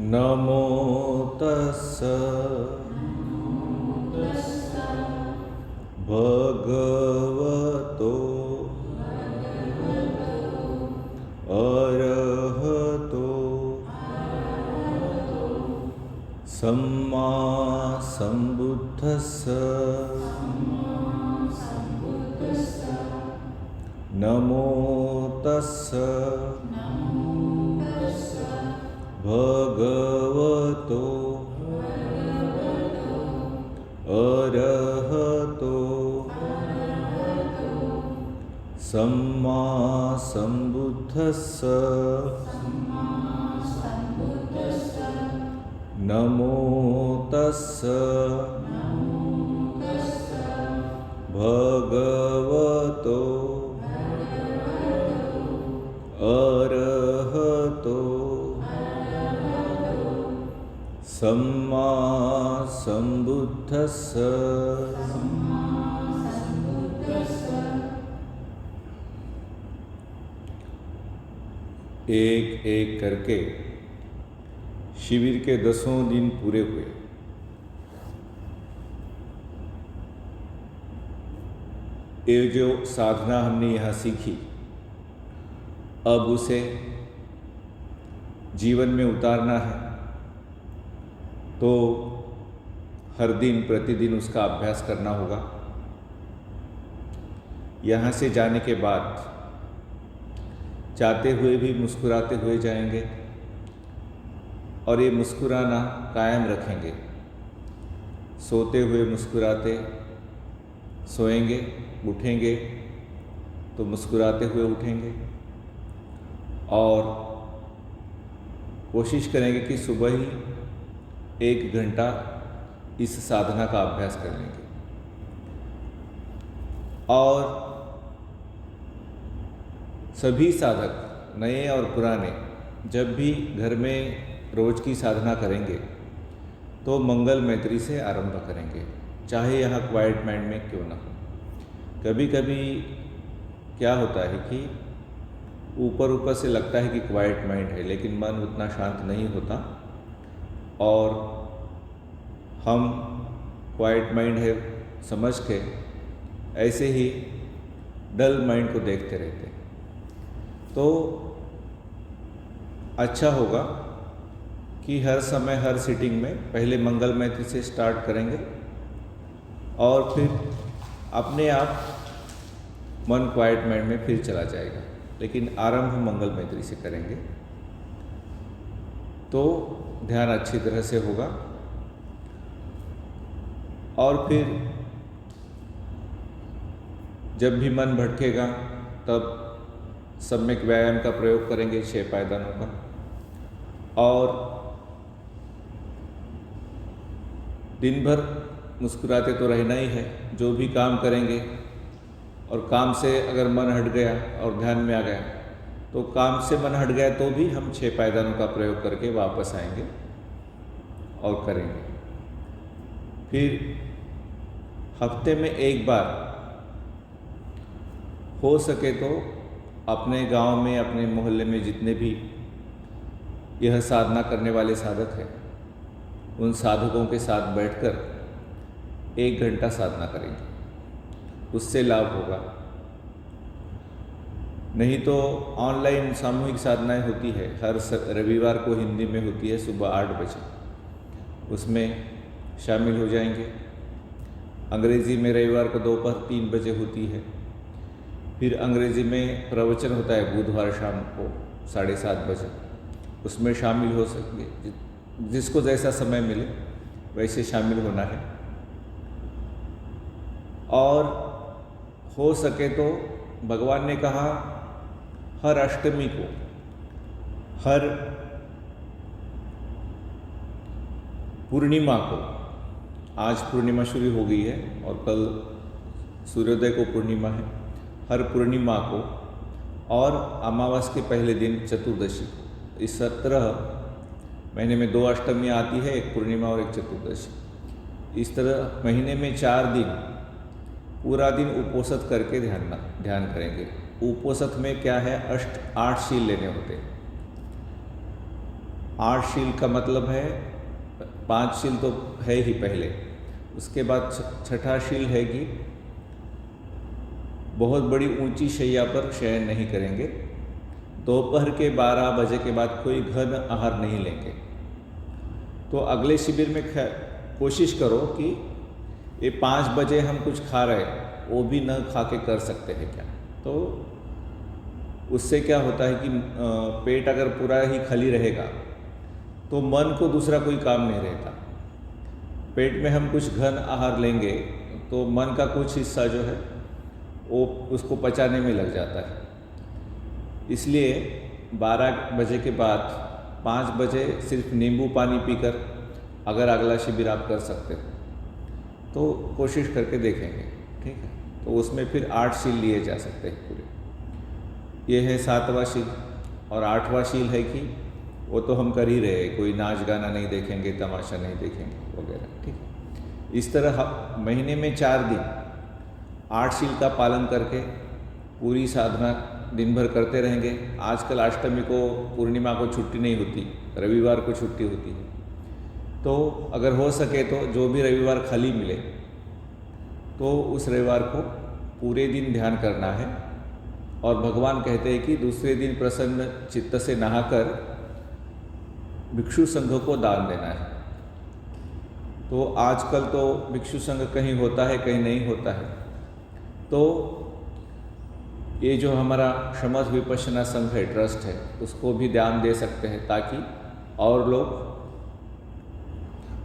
नमो तस्स भगवतो अरहतो सम्मा सम्बुद्धस्स नमो तस्स भगवतो अरहतो सम्मा सम्बुद्धस्स नमो तस्स भगवतो अरहतो सम्मा सम्बुद्धस्स। एक एक करके शिविर के 10 दिन पूरे हुए। ये जो साधना हमने यहाँ सीखी, अब उसे जीवन में उतारना है, तो हर दिन प्रतिदिन उसका अभ्यास करना होगा। यहाँ से जाने के बाद जाते हुए भी मुस्कुराते हुए जाएंगे और ये मुस्कुराना कायम रखेंगे। सोते हुए मुस्कुराते सोएंगे, उठेंगे तो मुस्कुराते हुए उठेंगे और कोशिश करेंगे कि सुबह ही 1 घंटा इस साधना का अभ्यास कर लेंगे। और सभी साधक, नए और पुराने, जब भी घर में रोज की साधना करेंगे तो मंगल मैत्री से आरंभ करेंगे, चाहे यहाँ क्वाइट माइंड में क्यों ना हो। कभी कभी क्या होता है कि ऊपर ऊपर से लगता है कि क्वाइट माइंड है, लेकिन मन उतना शांत नहीं होता और हम क्वाइट माइंड है समझ के ऐसे ही डल माइंड को देखते रहते हैं। तो अच्छा होगा कि हर समय हर सीटिंग में पहले मंगल मैत्री से स्टार्ट करेंगे और फिर अपने आप मन क्वाइट माइंड में फिर चला जाएगा, लेकिन आरंभ मंगल मैत्री से करेंगे तो ध्यान अच्छी तरह से होगा। और फिर जब भी मन भटकेगा तब सम्यक व्यायाम का प्रयोग करेंगे, 6 पायदानों का। और दिन भर मुस्कुराते तो रहना ही है। जो भी काम करेंगे और काम से अगर मन हट गया और ध्यान में आ गया, तो काम से मन हट गया तो भी हम 6 पायदानों का प्रयोग करके वापस आएंगे और करेंगे। फिर हफ्ते में 1 बार हो सके तो अपने गांव में, अपने मोहल्ले में जितने भी यह साधना करने वाले साधक हैं, उन साधकों के साथ बैठकर 1 घंटा साधना करेंगे, उससे लाभ होगा। नहीं तो ऑनलाइन सामूहिक साधनाएं होती है, हर रविवार को हिंदी में होती है सुबह 8 बजे, उसमें शामिल हो जाएंगे। अंग्रेज़ी में रविवार को दोपहर 3 बजे होती है। फिर अंग्रेज़ी में प्रवचन होता है बुधवार शाम को 7:30 बजे, उसमें शामिल हो सकेंगे। जिसको जैसा समय मिले वैसे शामिल होना है। और हो सके तो भगवान ने कहा हर अष्टमी को, हर पूर्णिमा को, आज पूर्णिमा शुरू हो गई है और कल सूर्योदय को पूर्णिमा है, हर पूर्णिमा को और अमावस के पहले दिन चतुर्दशी को, इस 17 महीने में 2 अष्टमियाँ आती है, एक पूर्णिमा और एक चतुर्दशी। इस तरह महीने में 4 दिन पूरा दिन उपोषित करके ध्यान करेंगे। उपोषित में क्या है, 8 शील लेने होते हैं। 8 शील का मतलब है 5 शील तो है ही पहले, उसके बाद छठा शील है कि बहुत बड़ी ऊंची शैया पर शयन नहीं करेंगे, दोपहर के 12 बजे के बाद कोई घन आहार नहीं लेंगे। तो अगले शिविर में कोशिश करो कि ये 5 बजे हम कुछ खा रहे वो भी न खा के कर सकते हैं क्या। तो उससे क्या होता है कि पेट अगर पूरा ही खाली रहेगा तो मन को दूसरा कोई काम नहीं रहता। पेट में हम कुछ घन आहार लेंगे तो मन का कुछ हिस्सा जो है वो उसको पचाने में लग जाता है। इसलिए 12 बजे के बाद 5 बजे सिर्फ नींबू पानी पीकर अगर अगला शिविर आप कर सकते हो तो कोशिश करके देखेंगे, ठीक है। तो उसमें फिर 8 शील लिए जा सकते हैं पूरे। ये है 7वां शील। और 8वां शील है कि वो तो हम कर ही रहे हैं, कोई नाच गाना नहीं देखेंगे, तमाशा नहीं देखेंगे वगैरह, ठीक है। इस तरह महीने में 4 दिन 8 शील का पालन करके पूरी साधना दिन भर करते रहेंगे। आजकल अष्टमी को, पूर्णिमा को छुट्टी नहीं होती, रविवार को छुट्टी होती है। तो अगर हो सके तो जो भी रविवार खाली मिले तो उस रविवार को पूरे दिन ध्यान करना है। और भगवान कहते हैं कि दूसरे दिन प्रसन्न चित्त से नहाकर भिक्षु संघ को दान देना है। तो आजकल तो भिक्षु संघ कहीं होता है कहीं नहीं होता है। तो ये जो हमारा शमथ विपश्यना संघ है, ट्रस्ट है, उसको भी दान दे सकते हैं ताकि और लोग,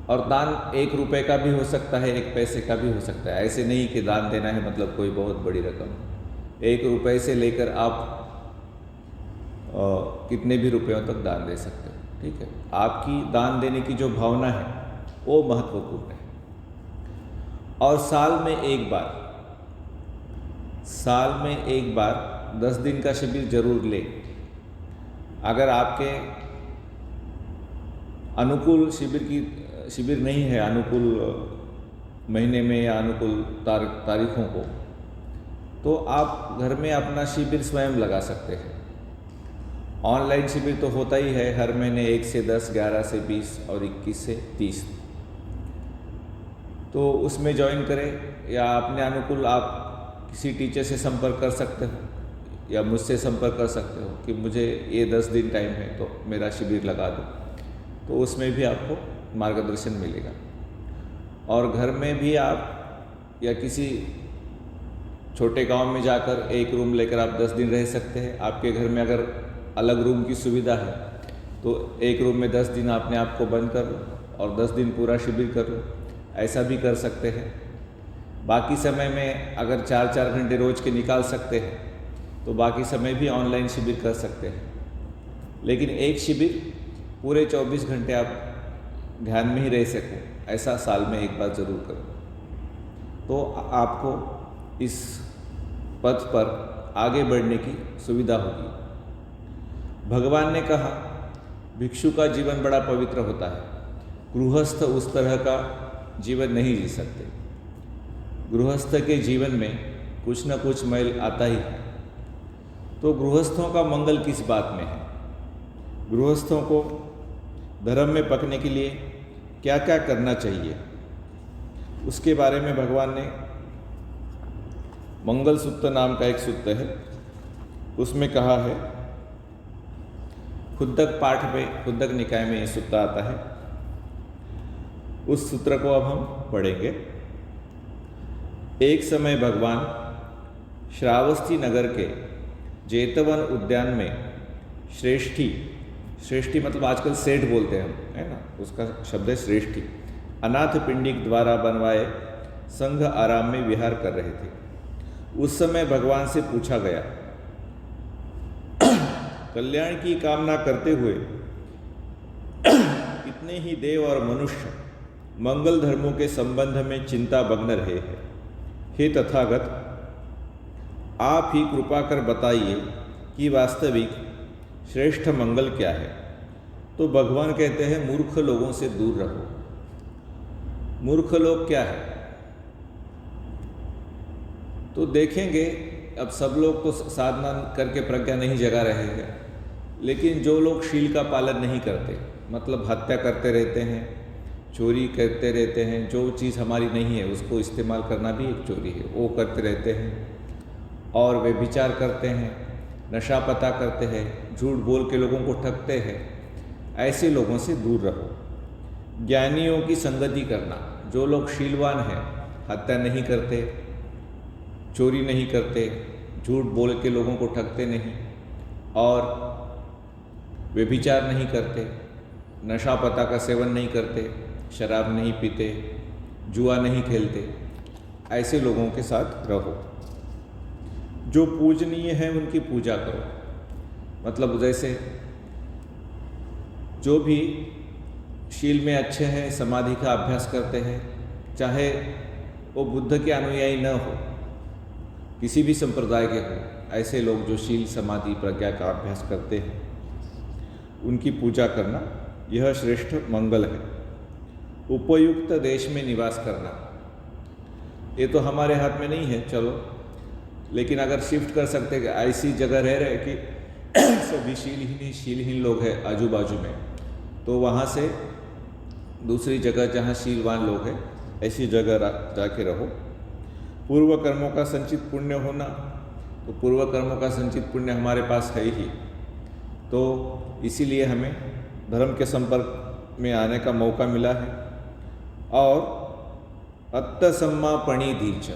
और दान 1 रुपये का भी हो सकता है, 1 पैसे का भी हो सकता है। ऐसे नहीं कि दान देना है मतलब कोई बहुत बड़ी रकम। 1 रुपये से लेकर आप कितने भी रुपयों तक दान दे सकते हो, ठीक है। आपकी दान देने की जो भावना है वो महत्वपूर्ण है। और साल में एक बार 10 दिन का शिविर जरूर ले। अगर आपके अनुकूल शिविर नहीं है, अनुकूल महीने में या अनुकूल तारीखों को, तो आप घर में अपना शिविर स्वयं लगा सकते हैं। ऑनलाइन शिविर तो होता ही है हर महीने, 1 से 10, 11 से 20 और 21 से 30। तो उसमें ज्वाइन करें या अपने अनुकूल आप किसी टीचर से संपर्क कर सकते हो या मुझसे संपर्क कर सकते हो कि मुझे ये 10 दिन टाइम है तो मेरा शिविर लगा दो। तो उसमें भी आपको मार्गदर्शन मिलेगा। और घर में भी आप या किसी छोटे गांव में जाकर 1 रूम लेकर आप 10 दिन रह सकते हैं। आपके घर में अगर अलग रूम की सुविधा है तो 1 रूम में 10 दिन अपने आप को बंद कर लो और 10 दिन पूरा शिविर कर लो, ऐसा भी कर सकते हैं। बाकी समय में अगर 4-4 घंटे रोज के निकाल सकते हैं तो बाकी समय भी ऑनलाइन शिविर कर सकते हैं। लेकिन एक शिविर पूरे 24 घंटे आप ध्यान में ही रह सको, ऐसा साल में एक बार ज़रूर करो, तो आपको इस पथ पर आगे बढ़ने की सुविधा होगी। भगवान ने कहा भिक्षु का जीवन बड़ा पवित्र होता है, गृहस्थ उस तरह का जीवन नहीं जी सकते। गृहस्थ के जीवन में कुछ न कुछ मैल आता ही है। तो गृहस्थों का मंगल किस बात में है? गृहस्थों को धर्म में पकने के लिए क्या क्या करना चाहिए, उसके बारे में भगवान ने मंगल सूत्र नाम का एक सूत्र है, उसमें कहा है। खुद्दक पाठ में, खुद्दक निकाय में ये सूत्र आता है। उस सूत्र को अब हम पढ़ेंगे। एक समय भगवान श्रावस्ती नगर के जेतवन उद्यान में श्रेष्ठी मतलब आजकल सेठ बोलते हैं हम, है ना, उसका शब्द है श्रेष्ठी, अनाथ पिंडिक द्वारा बनवाए संघ आराम में विहार कर रहे थे। उस समय भगवान से पूछा गया, कल्याण की कामना करते हुए कितने ही देव और मनुष्य मंगल धर्मों के संबंध में चिंता मग्न रहे हैं। हे तथागत, आप ही कृपा कर बताइए कि वास्तविक श्रेष्ठ मंगल क्या है। तो भगवान कहते हैं, मूर्ख लोगों से दूर रहो। मूर्ख लोग क्या है? तो देखेंगे, अब सब लोग तो साधना करके प्रज्ञा नहीं जगा रहे हैं, लेकिन जो लोग शील का पालन नहीं करते, मतलब हत्या करते रहते हैं, चोरी करते रहते हैं, जो चीज़ हमारी नहीं है उसको इस्तेमाल करना भी एक चोरी है, वो करते रहते हैं। और व्यभिचार करते हैं, नशा पता करते हैं, झूठ बोल के लोगों को ठगते हैं, ऐसे लोगों से दूर रहो। ज्ञानियों की संगति करना, जो लोग शीलवान हैं, हत्या नहीं करते, चोरी नहीं करते, झूठ बोल के लोगों को ठगते नहीं, और व्यभिचार नहीं करते, नशा पता का सेवन नहीं करते, शराब नहीं पीते, जुआ नहीं खेलते, ऐसे लोगों के साथ रहो। जो पूजनीय है उनकी पूजा करो। मतलब जैसे जो भी शील में अच्छे हैं, समाधि का अभ्यास करते हैं, चाहे वो बुद्ध के अनुयायी न हो, किसी भी संप्रदाय के हो, ऐसे लोग जो शील समाधि प्रज्ञा का अभ्यास करते हैं उनकी पूजा करना यह श्रेष्ठ मंगल है। उपयुक्त देश में निवास करना, ये तो हमारे हाथ में नहीं है चलो, लेकिन अगर शिफ्ट कर सकते कि ऐसी जगह रह रहे कि सभी शीलहीन लोग हैं आजू बाजू में, तो वहाँ से दूसरी जगह जहाँ शीलवान लोग हैं ऐसी जगह जाके रहो। पूर्व कर्मों का संचित पुण्य होना, तो पूर्व कर्मों का संचित पुण्य हमारे पास है ही, तो इसीलिए हमें धर्म के संपर्क में आने का मौका मिला है। और अत्तसम्मापणी दीर्घ,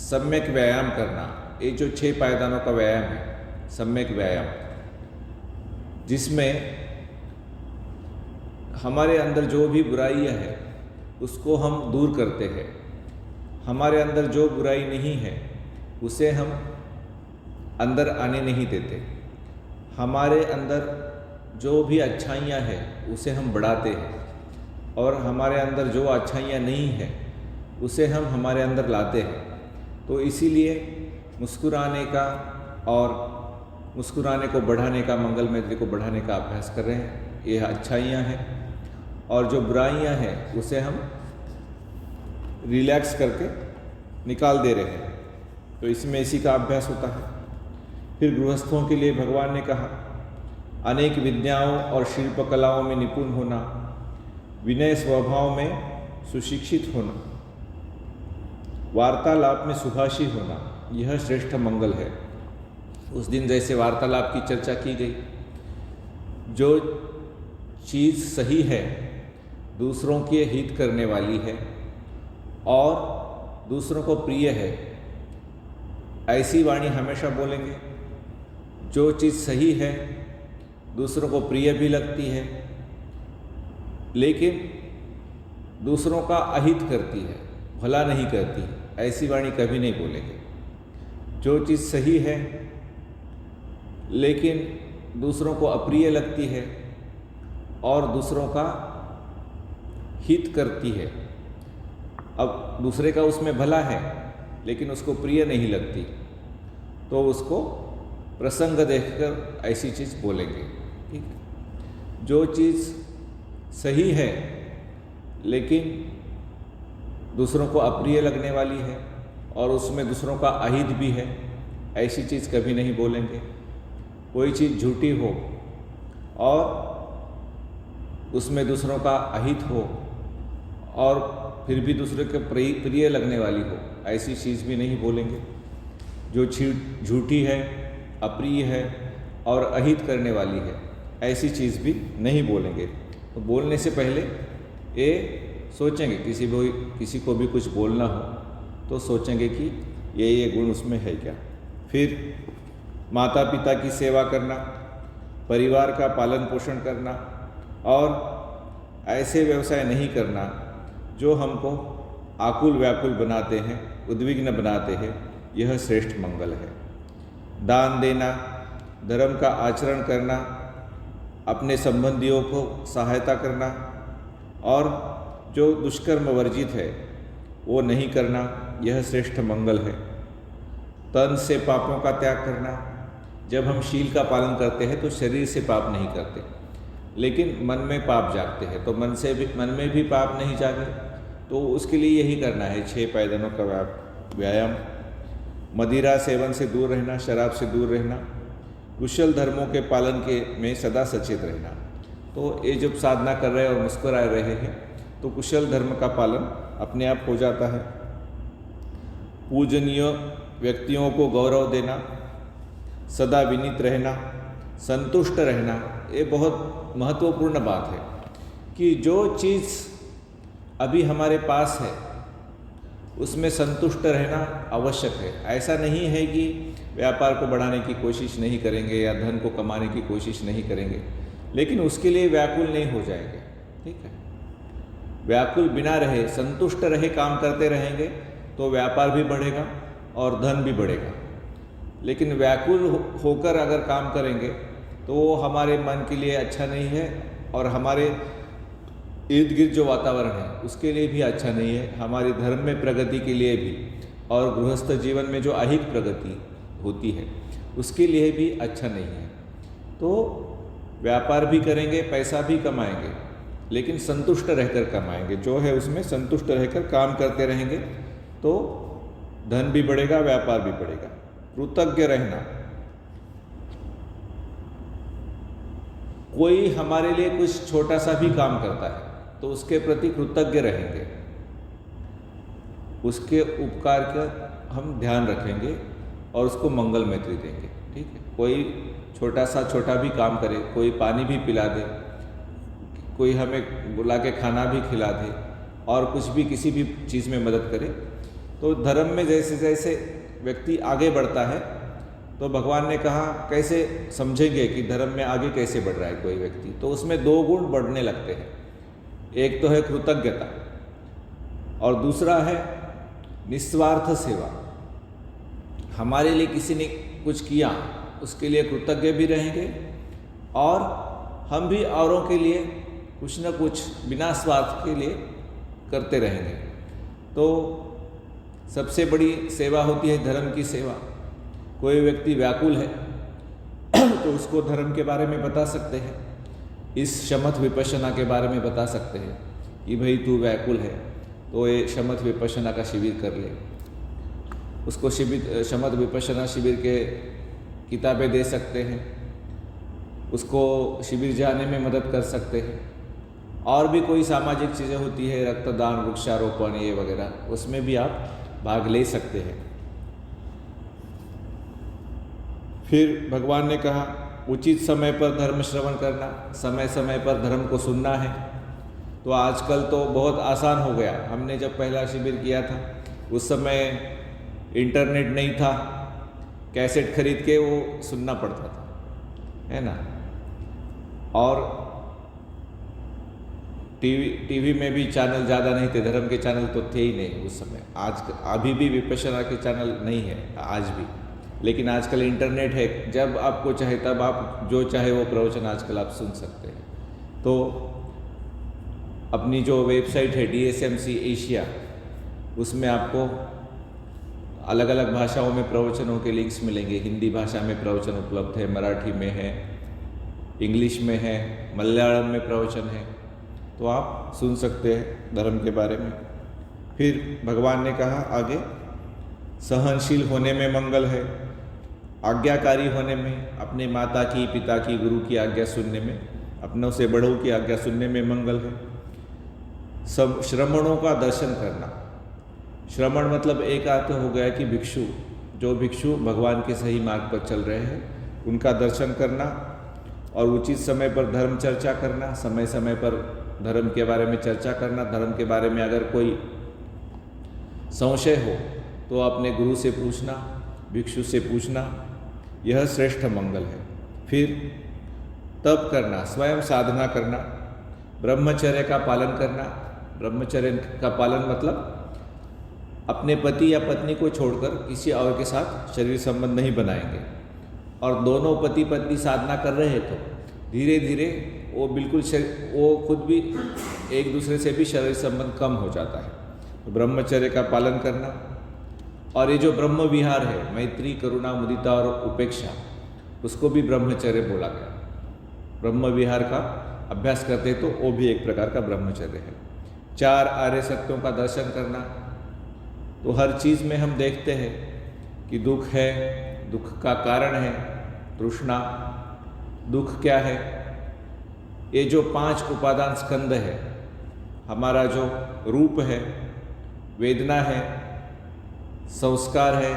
सम्यक व्यायाम करना, ये जो 6 पायदानों का व्यायाम है, सम्यक व्यायाम, जिसमें हमारे अंदर जो भी बुराइयां है उसको हम दूर करते हैं, हमारे अंदर जो बुराई नहीं है उसे हम अंदर आने नहीं देते, हमारे अंदर जो भी अच्छाइयाँ हैं उसे हम बढ़ाते हैं, और हमारे अंदर जो अच्छाइयाँ नहीं हैं उसे हम हमारे अंदर लाते हैं। तो इसीलिए मुस्कुराने का और मुस्कुराने को बढ़ाने का, मंगल मैत्री को बढ़ाने का अभ्यास कर रहे हैं, ये अच्छाइयाँ हैं। और जो बुराइयाँ हैं उसे हम रिलैक्स करके निकाल दे रहे हैं, तो इसमें इसी का अभ्यास होता है। फिर गृहस्थों के लिए भगवान ने कहा अनेक विद्याओं और शिल्प कलाओं में निपुण होना, विनय स्वभाव में सुशिक्षित होना, वार्तालाप में सुभाषी होना, यह श्रेष्ठ मंगल है। उस दिन जैसे वार्तालाप की चर्चा की गई, जो चीज़ सही है, दूसरों के हित करने वाली है और दूसरों को प्रिय है, ऐसी वाणी हमेशा बोलेंगे। जो चीज़ सही है, दूसरों को प्रिय भी लगती है, लेकिन दूसरों का अहित करती है, भला नहीं करती है, ऐसी वाणी कभी नहीं बोलेंगे। जो चीज़ सही है लेकिन दूसरों को अप्रिय लगती है और दूसरों का हित करती है, अब दूसरे का उसमें भला है लेकिन उसको प्रिय नहीं लगती, तो उसको प्रसंग देखकर ऐसी चीज़ बोलेंगे। ठीक, जो चीज़ सही है लेकिन दूसरों को अप्रिय लगने वाली है और उसमें दूसरों का अहित भी है, ऐसी चीज़ कभी नहीं बोलेंगे। कोई चीज़ झूठी हो और उसमें दूसरों का अहित हो और फिर भी दूसरे के प्रिय लगने वाली हो, ऐसी चीज़ भी नहीं बोलेंगे। जो झूठी है, अप्रिय है और अहित करने वाली है, ऐसी चीज़ भी नहीं बोलेंगे। तो बोलने से पहले ये सोचेंगे, किसी को भी कुछ बोलना हो तो सोचेंगे कि ये गुण उसमें है क्या। फिर माता पिता की सेवा करना, परिवार का पालन पोषण करना और ऐसे व्यवसाय नहीं करना जो हमको आकुल व्याकुल बनाते हैं, उद्विग्न बनाते हैं, यह श्रेष्ठ मंगल है। दान देना, धर्म का आचरण करना, अपने संबंधियों को सहायता करना और जो दुष्कर्म वर्जित है वो नहीं करना, यह श्रेष्ठ मंगल है। तन से पापों का त्याग करना, जब हम शील का पालन करते हैं तो शरीर से पाप नहीं करते, लेकिन मन में पाप जागते हैं, तो मन में भी पाप नहीं जागे, तो उसके लिए यही करना है 6 पायदानों का व्यायाम। मदिरा सेवन से दूर रहना, शराब से दूर रहना, कुशल धर्मों के पालन में सदा सचेत रहना, तो ये जब साधना कर रहे हैं और मुस्कुरा रहे हैं तो कुशल धर्म का पालन अपने आप हो जाता है। पूजनीय व्यक्तियों को गौरव देना, सदा विनीत रहना, संतुष्ट रहना, ये बहुत महत्वपूर्ण बात है कि जो चीज़ अभी हमारे पास है उसमें संतुष्ट रहना आवश्यक है। ऐसा नहीं है कि व्यापार को बढ़ाने की कोशिश नहीं करेंगे या धन को कमाने की कोशिश नहीं करेंगे, लेकिन उसके लिए व्याकुल नहीं हो जाएंगे। ठीक है, व्याकुल बिना रहे, संतुष्ट रहे, काम करते रहेंगे तो व्यापार भी बढ़ेगा और धन भी बढ़ेगा। लेकिन व्याकुल होकर अगर काम करेंगे तो वो हमारे मन के लिए अच्छा नहीं है और हमारे इर्द गिर्द जो वातावरण है उसके लिए भी अच्छा नहीं है, हमारी धर्म में प्रगति के लिए भी और गृहस्थ जीवन में जो अहित प्रगति होती है उसके लिए भी अच्छा नहीं है। तो व्यापार भी करेंगे, पैसा भी कमाएंगे, लेकिन संतुष्ट रहकर कमाएंगे। जो है उसमें संतुष्ट रहकर काम करते रहेंगे तो धन भी बढ़ेगा, व्यापार भी बढ़ेगा। कृतज्ञ रहना, कोई हमारे लिए कुछ छोटा सा भी काम करता है तो उसके प्रति कृतज्ञ रहेंगे, उसके उपकार का हम ध्यान रखेंगे और उसको मंगल मैत्री देंगे। ठीक है, कोई छोटा भी काम करे, कोई पानी भी पिला दे, कोई हमें बुला के खाना भी खिला दे और कुछ भी किसी भी चीज़ में मदद करे, तो धर्म में जैसे जैसे व्यक्ति आगे बढ़ता है तो भगवान ने कहा कैसे समझेंगे कि धर्म में आगे कैसे बढ़ रहा है कोई व्यक्ति, तो उसमें दो गुण बढ़ने लगते हैं। एक तो है कृतज्ञता और दूसरा है निस्वार्थ सेवा। हमारे लिए किसी ने कुछ किया उसके लिए कृतज्ञ भी रहेंगे और हम भी औरों के लिए कुछ न कुछ बिना स्वार्थ के लिए करते रहेंगे। तो सबसे बड़ी सेवा होती है धर्म की सेवा। कोई व्यक्ति व्याकुल है तो उसको धर्म के बारे में बता सकते हैं, इस शमथ विपश्यना के बारे में बता सकते हैं कि भाई तू व्याकुल है तो ये शमथ विपश्यना का शिविर कर ले। उसको शमथ विपश्यना शिविर के किताबें दे सकते हैं, उसको शिविर जाने में मदद कर सकते हैं। और भी कोई सामाजिक चीज़ें होती है, रक्तदान, वृक्षारोपण, ये वगैरह, उसमें भी आप भाग ले सकते हैं। फिर भगवान ने कहा उचित समय पर धर्म श्रवण करना, समय समय पर धर्म को सुनना है। तो आजकल तो बहुत आसान हो गया। हमने जब पहला शिविर किया था उस समय इंटरनेट नहीं था, कैसेट खरीद के वो सुनना पड़ता था, है ना। और टीवी में भी चैनल ज़्यादा नहीं थे, धर्म के चैनल तो थे ही नहीं उस समय। आज अभी भी विपश्यना के चैनल नहीं है आज भी, लेकिन आजकल इंटरनेट है, जब आपको चाहे तब आप जो चाहे वो प्रवचन आजकल आप सुन सकते हैं। तो अपनी जो वेबसाइट है DSMC एशिया, उसमें आपको अलग अलग भाषाओं में प्रवचनों के लिंक्स मिलेंगे। हिंदी भाषा में प्रवचन उपलब्ध है, मराठी में है, इंग्लिश में है, मलयालम में प्रवचन है, तो आप सुन सकते हैं धर्म के बारे में। फिर भगवान ने कहा आगे सहनशील होने में मंगल है, आज्ञाकारी होने में, अपने माता की, पिता की, गुरु की आज्ञा सुनने में, अपनों से बड़ों की आज्ञा सुनने में मंगल है। सब श्रमणों का दर्शन करना, श्रमण मतलब एक अर्थ हो गया कि भिक्षु, जो भिक्षु भगवान के सही मार्ग पर चल रहे हैं उनका दर्शन करना और उचित समय पर धर्म चर्चा करना, समय समय पर धर्म के बारे में चर्चा करना। धर्म के बारे में अगर कोई संशय हो तो अपने गुरु से पूछना, भिक्षु से पूछना, यह श्रेष्ठ मंगल है। फिर तप करना, स्वयं साधना करना, ब्रह्मचर्य का पालन करना। ब्रह्मचर्य का पालन मतलब अपने पति या पत्नी को छोड़कर किसी और के साथ शरीर संबंध नहीं बनाएंगे। और दोनों पति पत्नी साधना कर रहे हैं तो धीरे धीरे वो बिल्कुल वो खुद भी एक दूसरे से भी शरीर संबंध कम हो जाता है। तो ब्रह्मचर्य का पालन करना। और ये जो ब्रह्म विहार है, मैत्री, करुणा, मुदिता और उपेक्षा, उसको भी ब्रह्मचर्य बोला गया। ब्रह्म विहार का अभ्यास करते तो वो भी एक प्रकार का ब्रह्मचर्य है। 4 आर्य सत्यों का दर्शन करना। तो हर चीज़ में हम देखते हैं कि दुख है, दुख का कारण है तृष्णा। दुख क्या है? ये जो 5 उपादान स्कंद है, हमारा जो रूप है, वेदना है, संस्कार है,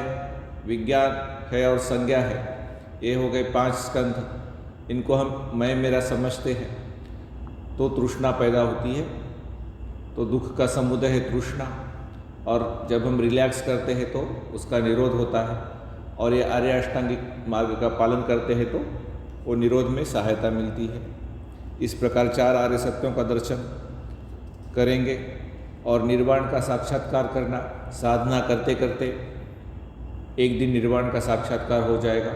विज्ञान है और संज्ञा है, ये हो गए 5 स्कंध। इनको हम मैं मेरा समझते हैं तो तृष्णा पैदा होती है। तो दुख का समुदय है तृष्णा, और जब हम रिलैक्स करते हैं तो उसका निरोध होता है, और ये आर्य अष्टांगिक मार्ग का पालन करते हैं तो वो निरोध में सहायता मिलती है। इस प्रकार 4 आर्य सत्यों का दर्शन करेंगे और निर्वाण का साक्षात्कार करना। साधना करते करते एक दिन निर्वाण का साक्षात्कार हो जाएगा,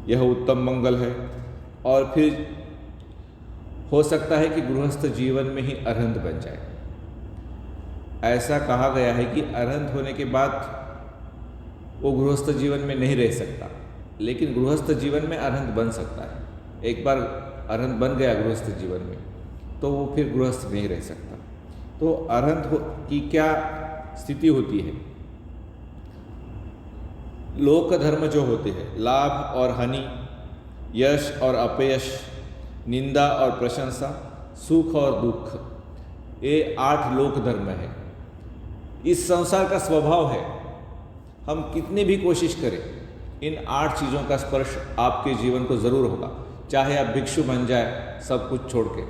यह उत्तम मंगल है। और फिर हो सकता है कि गृहस्थ जीवन में ही अरहंत बन जाए। ऐसा कहा गया है कि अरहंत होने के बाद वो गृहस्थ जीवन में नहीं रह सकता, लेकिन गृहस्थ जीवन में अरहंत बन सकता है। एक बार अरहंत बन गया गृहस्थ जीवन में तो वो फिर गृहस्थ नहीं रह सकता। तो अरहंत की क्या स्थिति होती है? लोक धर्म जो होते हैं, लाभ और हानि, यश और अपयश, निंदा और प्रशंसा, सुख और दुख, ये 8 लोक धर्म है। इस संसार का स्वभाव है, हम कितनी भी कोशिश करें इन 8 चीज़ों का स्पर्श आपके जीवन को ज़रूर होगा। चाहे आप भिक्षु बन जाए सब कुछ छोड़ के,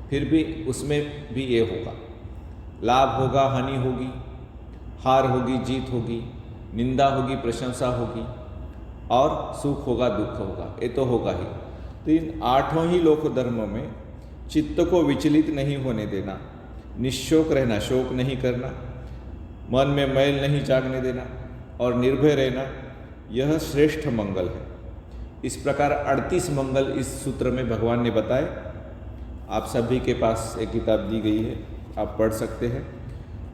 फिर भी उसमें भी ये होगा। लाभ होगा, हानि होगी, हार होगी, जीत होगी, निंदा होगी, प्रशंसा होगी, और सुख होगा, दुख होगा, ये तो होगा ही। तो इन 8 ही लोक धर्मों में चित्त को विचलित नहीं होने देना, निश्शोक रहना, शोक नहीं करना, मन में मैल नहीं जागने देना और निर्भय रहना, यह श्रेष्ठ मंगल है। इस प्रकार 38 मंगल इस सूत्र में भगवान ने बताए। आप सभी के पास एक किताब दी गई है, आप पढ़ सकते हैं।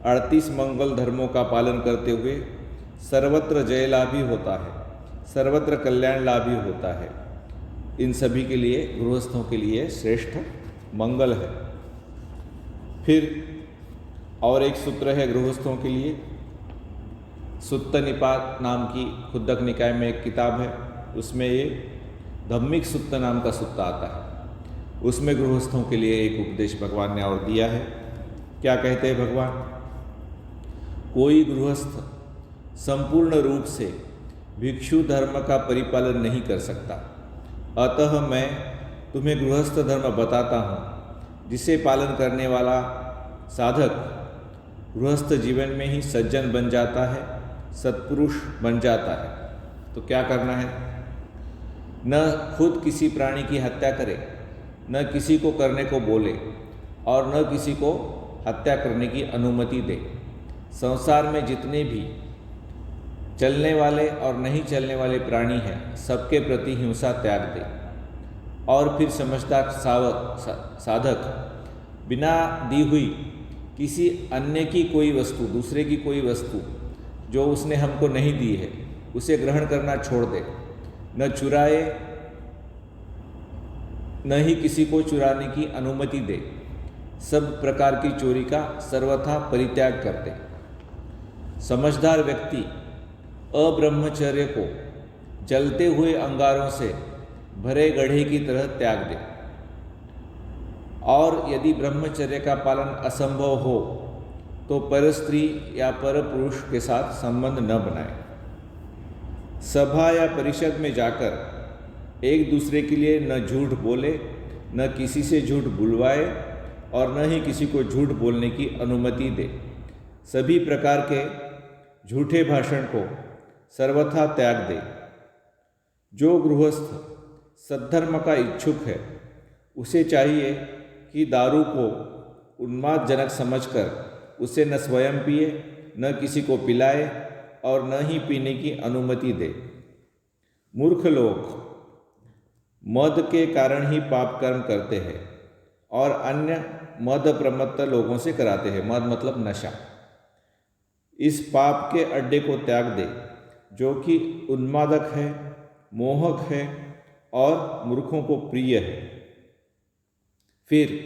38 मंगल धर्मों का पालन करते हुए सर्वत्र जय लाभी होता है, सर्वत्र कल्याण लाभी होता है। इन सभी के लिए, गृहस्थों के लिए श्रेष्ठ मंगल है। फिर और एक सूत्र है गृहस्थों के लिए, सुत्त निपात नाम की खुद्दक निकाय में एक किताब है, उसमें ये धम्मिक सुत्त नाम का सुत्त आता है। उसमें गृहस्थों के लिए एक उपदेश भगवान ने और दिया है। क्या कहते हैं भगवान? कोई गृहस्थ संपूर्ण रूप से भिक्षु धर्म का परिपालन नहीं कर सकता, अतः मैं तुम्हें गृहस्थ धर्म बताता हूँ, जिसे पालन करने वाला साधक गृहस्थ जीवन में ही सज्जन बन जाता है, सत्पुरुष बन जाता है। तो क्या करना है? न खुद किसी प्राणी की हत्या करे, न किसी को करने को बोले, और न किसी को हत्या करने की अनुमति दे। संसार में जितने भी चलने वाले और नहीं चलने वाले प्राणी हैं, सबके प्रति हिंसा त्याग दे। और फिर समझदार साधक बिना दी हुई किसी अन्य की कोई वस्तु, दूसरे की कोई वस्तु जो उसने हमको नहीं दी है, उसे ग्रहण करना छोड़ दे। न चुराए, न ही किसी को चुराने की अनुमति दे। सब प्रकार की चोरी का सर्वथा परित्याग कर दे। समझदार व्यक्ति अब्रह्मचर्य को जलते हुए अंगारों से भरे गड्ढे की तरह त्याग दे। और यदि ब्रह्मचर्य का पालन असंभव हो तो पर स्त्री या पर पुरुष के साथ संबंध न बनाए। सभा या परिषद में जाकर एक दूसरे के लिए न झूठ बोले, न किसी से झूठ बुलवाए, और न ही किसी को झूठ बोलने की अनुमति दे। सभी प्रकार के झूठे भाषण को सर्वथा त्याग दे। जो गृहस्थ सद्धर्म का इच्छुक है, उसे चाहिए कि दारू को उन्मादजनक समझकर उसे न स्वयं पिए, न किसी को पिलाए, और न ही पीने की अनुमति दे। मूर्ख लोग मद के कारण ही पाप कर्म करते हैं और अन्य मद प्रमत्त लोगों से कराते हैं। मद मतलब नशा। इस पाप के अड्डे को त्याग दे जो कि उन्मादक है, मोहक है और मूर्खों को प्रिय है। फिर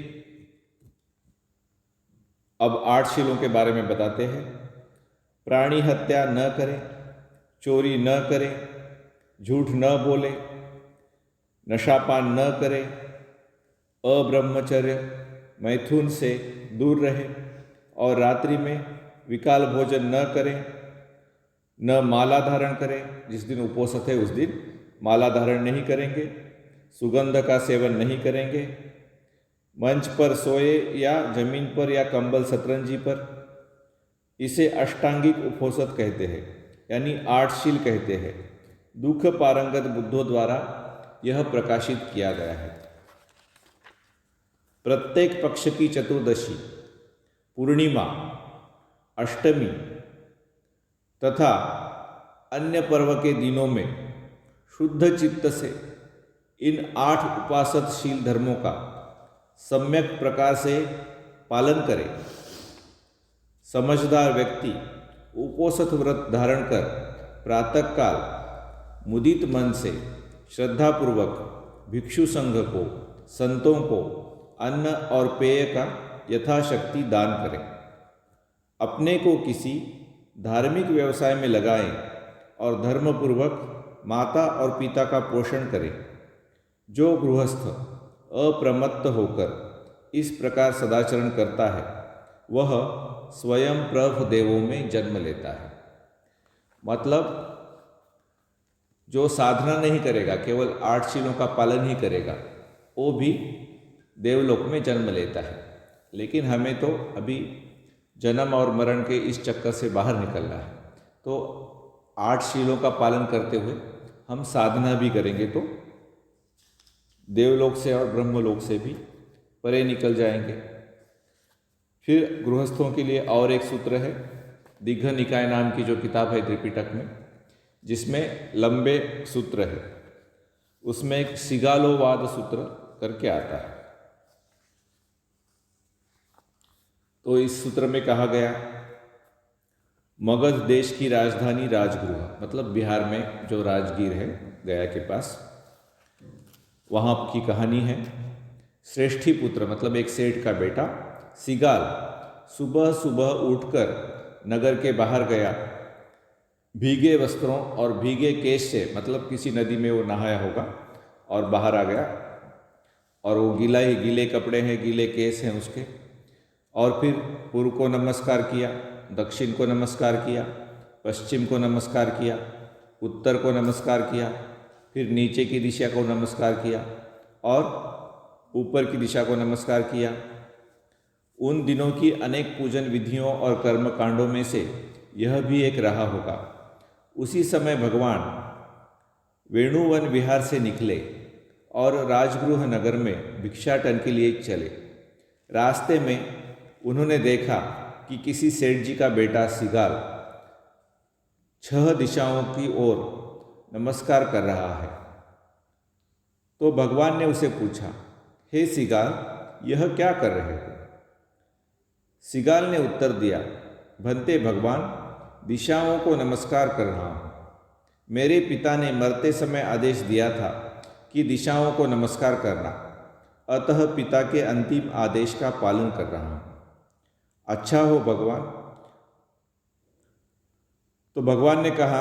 अब 8 शीलों के बारे में बताते हैं। प्राणी हत्या न करे, चोरी न करे, झूठ न बोले, नशापान न करे, अब्रह्मचर्य मैथुन से दूर रहे और रात्रि में विकाल भोजन न करें, न माला धारण करें। जिस दिन उपोषित है उस दिन माला धारण नहीं करेंगे, सुगंध का सेवन नहीं करेंगे, मंच पर सोए या जमीन पर या कंबल सतरंजी पर। इसे अष्टांगिक उपोषित कहते हैं, यानी 8 शील कहते हैं। दुख पारंगत बुद्धों द्वारा यह प्रकाशित किया गया है। प्रत्येक पक्ष की चतुर्दशी, पूर्णिमा, अष्टमी तथा अन्य पर्व के दिनों में शुद्ध चित्त से इन 8 उपासत शील धर्मों का सम्यक प्रकार से पालन करे। समझदार व्यक्ति उपोषित व्रत धारण कर प्रातःकाल मुदित मन से श्रद्धापूर्वक भिक्षु संघ को, संतों को अन्न और पेय का यथाशक्ति दान करें। अपने को किसी धार्मिक व्यवसाय में लगाएं और धर्मपूर्वक माता और पिता का पोषण करें। जो गृहस्थ अप्रमत्त होकर इस प्रकार सदाचरण करता है वह स्वयं प्रभ देवों में जन्म लेता है। मतलब जो साधना नहीं करेगा, केवल 8 शीलों का पालन ही करेगा, वो भी देवलोक में जन्म लेता है। लेकिन हमें तो अभी जन्म और मरण के इस चक्कर से बाहर निकलना है। तो 8 शीलों का पालन करते हुए हम साधना भी करेंगे तो देवलोक से और ब्रह्मलोक से भी परे निकल जाएंगे। फिर गृहस्थों के लिए और एक सूत्र है, दीघ निकाय नाम की जो किताब है त्रिपिटक में, जिसमें लंबे सूत्र है, उसमें एक सिगालोवाद सूत्र करके आता है। तो इस सूत्र में कहा गया, मगध देश की राजधानी राजगृह, मतलब बिहार में जो राजगीर है गया के पास, वहाँ की कहानी है। श्रेष्ठी पुत्र मतलब एक सेठ का बेटा सिगाल सुबह सुबह उठकर नगर के बाहर गया। भीगे वस्त्रों और भीगे केश से, मतलब किसी नदी में वो नहाया होगा और बाहर आ गया, और वो गीले कपड़े हैं, गीले केस हैं उसके। और फिर पूर्व को नमस्कार किया, दक्षिण को नमस्कार किया, पश्चिम को नमस्कार किया, उत्तर को नमस्कार किया, फिर नीचे की दिशा को नमस्कार किया और ऊपर की दिशा को नमस्कार किया। उन दिनों की अनेक पूजन विधियों और कर्म कांडों में से यह भी एक रहा होगा। उसी समय भगवान वेणुवन विहार से निकले और राजगृह नगर में भिक्षाटन के लिए चले। रास्ते में उन्होंने देखा कि किसी सेठ जी का बेटा सिगाल 6 दिशाओं की ओर नमस्कार कर रहा है। तो भगवान ने उसे पूछा, हे सिगाल, यह क्या कर रहे हो? सिगाल ने उत्तर दिया, भंते भगवान, दिशाओं को नमस्कार कर रहा हूँ। मेरे पिता ने मरते समय आदेश दिया था कि दिशाओं को नमस्कार करना, अतः पिता के अंतिम आदेश का पालन कर रहा हूँ। अच्छा हो भगवान। तो भगवान ने कहा,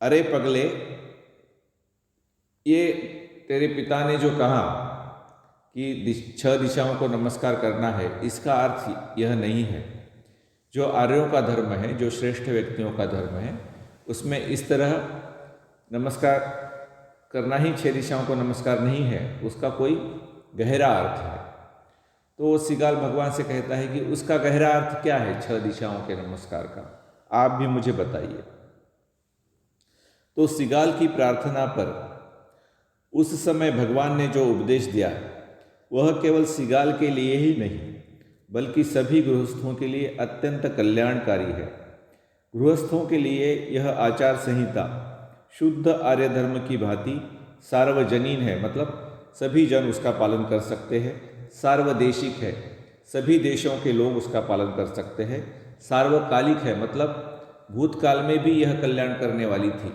अरे पगले, ये तेरे पिता ने जो कहा कि 6 दिशाओं को नमस्कार करना है, इसका अर्थ यह नहीं है। जो आर्यों का धर्म है, जो श्रेष्ठ व्यक्तियों का धर्म है, उसमें इस तरह नमस्कार करना ही 6 दिशाओं को नमस्कार नहीं है, उसका कोई गहरा अर्थ है। तो सिगाल भगवान से कहता है कि उसका गहरा अर्थ क्या है 6 दिशाओं के नमस्कार का, आप भी मुझे बताइए। तो सिगाल की प्रार्थना पर उस समय भगवान ने जो उपदेश दिया वह केवल सिगाल के लिए ही नहीं बल्कि सभी गृहस्थों के लिए अत्यंत कल्याणकारी है। गृहस्थों के लिए यह आचार संहिता शुद्ध आर्य धर्म की भांति सार्वजनीन है, मतलब सभी जन उसका पालन कर सकते हैं। सार्वदेशिक है, सभी देशों के लोग उसका पालन कर सकते हैं। सार्वकालिक है, मतलब भूतकाल में भी यह कल्याण करने वाली थी,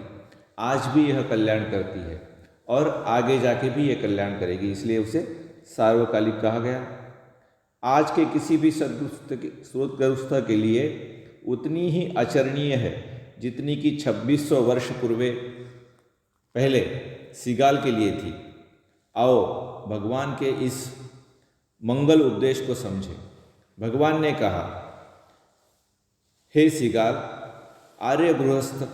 आज भी यह कल्याण करती है और आगे जाके भी यह कल्याण करेगी, इसलिए उसे सार्वकालिक कहा गया। आज के किसी भी सद्गृहस्थ के लिए उतनी ही आचरणीय है जितनी कि 2600 वर्ष पूर्व पहले सिगाल के लिए थी। आओ भगवान के इस मंगल उपदेश को समझें। भगवान ने कहा, हे सिगाल, आर्य गृहस्थ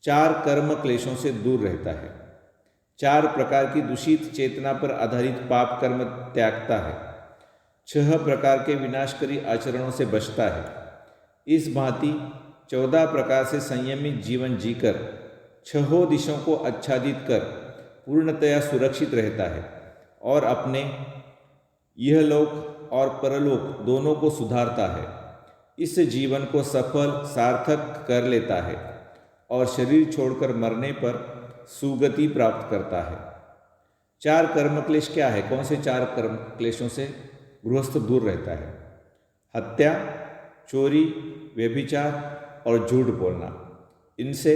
4 कर्म क्लेशों से दूर रहता है, 4 प्रकार की दूषित चेतना पर आधारित पाप कर्म त्यागता है, 6 प्रकार के विनाशकारी आचरणों से बचता है। इस भांति 14 प्रकार से संयमित जीवन जीकर 6 दिशों को आच्छादित कर पूर्णतया सुरक्षित रहता है और अपने यह लोक और परलोक दोनों को सुधारता है। इस जीवन को सफल सार्थक कर लेता है और शरीर छोड़कर मरने पर सुगति प्राप्त करता है। 4 कर्म क्लेश क्या है? कौन से 4 कर्म क्लेशों से गृहस्थ दूर रहता है? हत्या, चोरी, व्यभिचार और झूठ बोलना, इनसे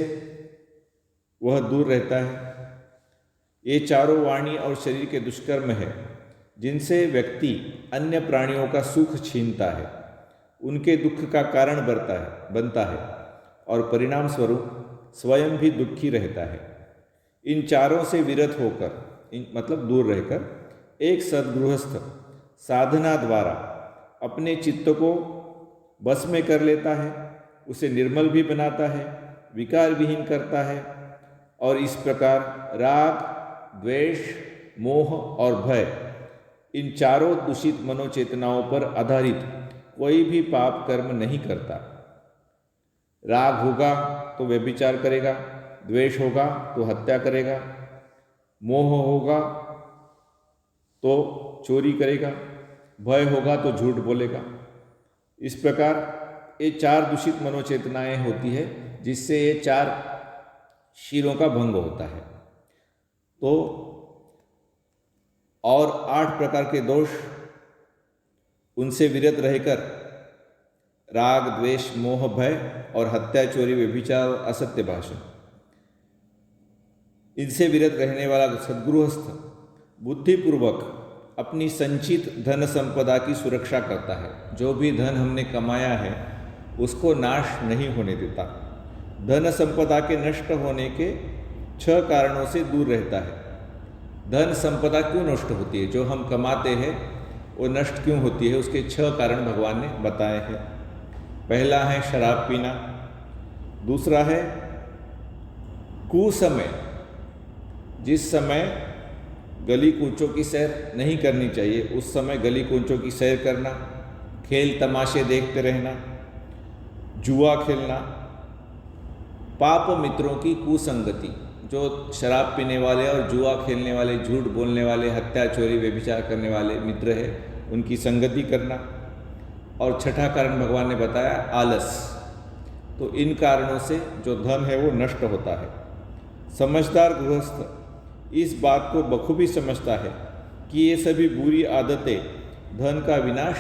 वह दूर रहता है। ये चारों वाणी और शरीर के दुष्कर्म है जिनसे व्यक्ति अन्य प्राणियों का सुख छीनता है, उनके दुख का कारण बनता है और परिणाम स्वरूप स्वयं भी दुखी रहता है। इन चारों से विरत होकर मतलब दूर रहकर एक सद्गृहस्थ साधना द्वारा अपने चित्त को बस में कर लेता है, उसे निर्मल भी बनाता है, विकार विहीन करता है और इस प्रकार राग, द्वेष, मोह और भय, इन चारों दूषित मनोचेतनाओं पर आधारित कोई भी पाप कर्म नहीं करता। राग होगा तो व्यभिचार करेगा, द्वेष होगा तो हत्या करेगा, मोह होगा तो चोरी करेगा, भय होगा तो झूठ बोलेगा। इस प्रकार ये 4 दूषित मनोचेतनाएं होती है जिससे ये 4 शीलों का भंग होता है। तो और 8 प्रकार के दोष, उनसे विरत रहकर राग, द्वेष, मोह, भय और हत्या, चोरी, व्यभिचार और असत्य भाषण, इनसे विरत रहने वाला सद्गृहस्थ बुद्धिपूर्वक अपनी संचित धन संपदा की सुरक्षा करता है। जो भी धन हमने कमाया है उसको नाश नहीं होने देता। धन संपदा के नष्ट होने के 6 कारणों से दूर रहता है। धन संपदा क्यों नष्ट होती है? जो हम कमाते हैं वो नष्ट क्यों होती है? उसके 6 कारण भगवान ने बताए हैं। पहला है शराब पीना, दूसरा है कुसमय, जिस समय गली कूचों की सैर नहीं करनी चाहिए उस समय गली कूचों की सैर करना, खेल तमाशे देखते रहना, जुआ खेलना, पाप मित्रों की कुसंगति, जो शराब पीने वाले और जुआ खेलने वाले, झूठ बोलने वाले, हत्या, चोरी, व्यभिचार करने वाले मित्र है, उनकी संगति करना। और छठा कारण भगवान ने बताया आलस। तो इन कारणों से जो धन है वो नष्ट होता है। समझदार गृहस्थ इस बात को बखूबी समझता है कि ये सभी बुरी आदतें धन का विनाश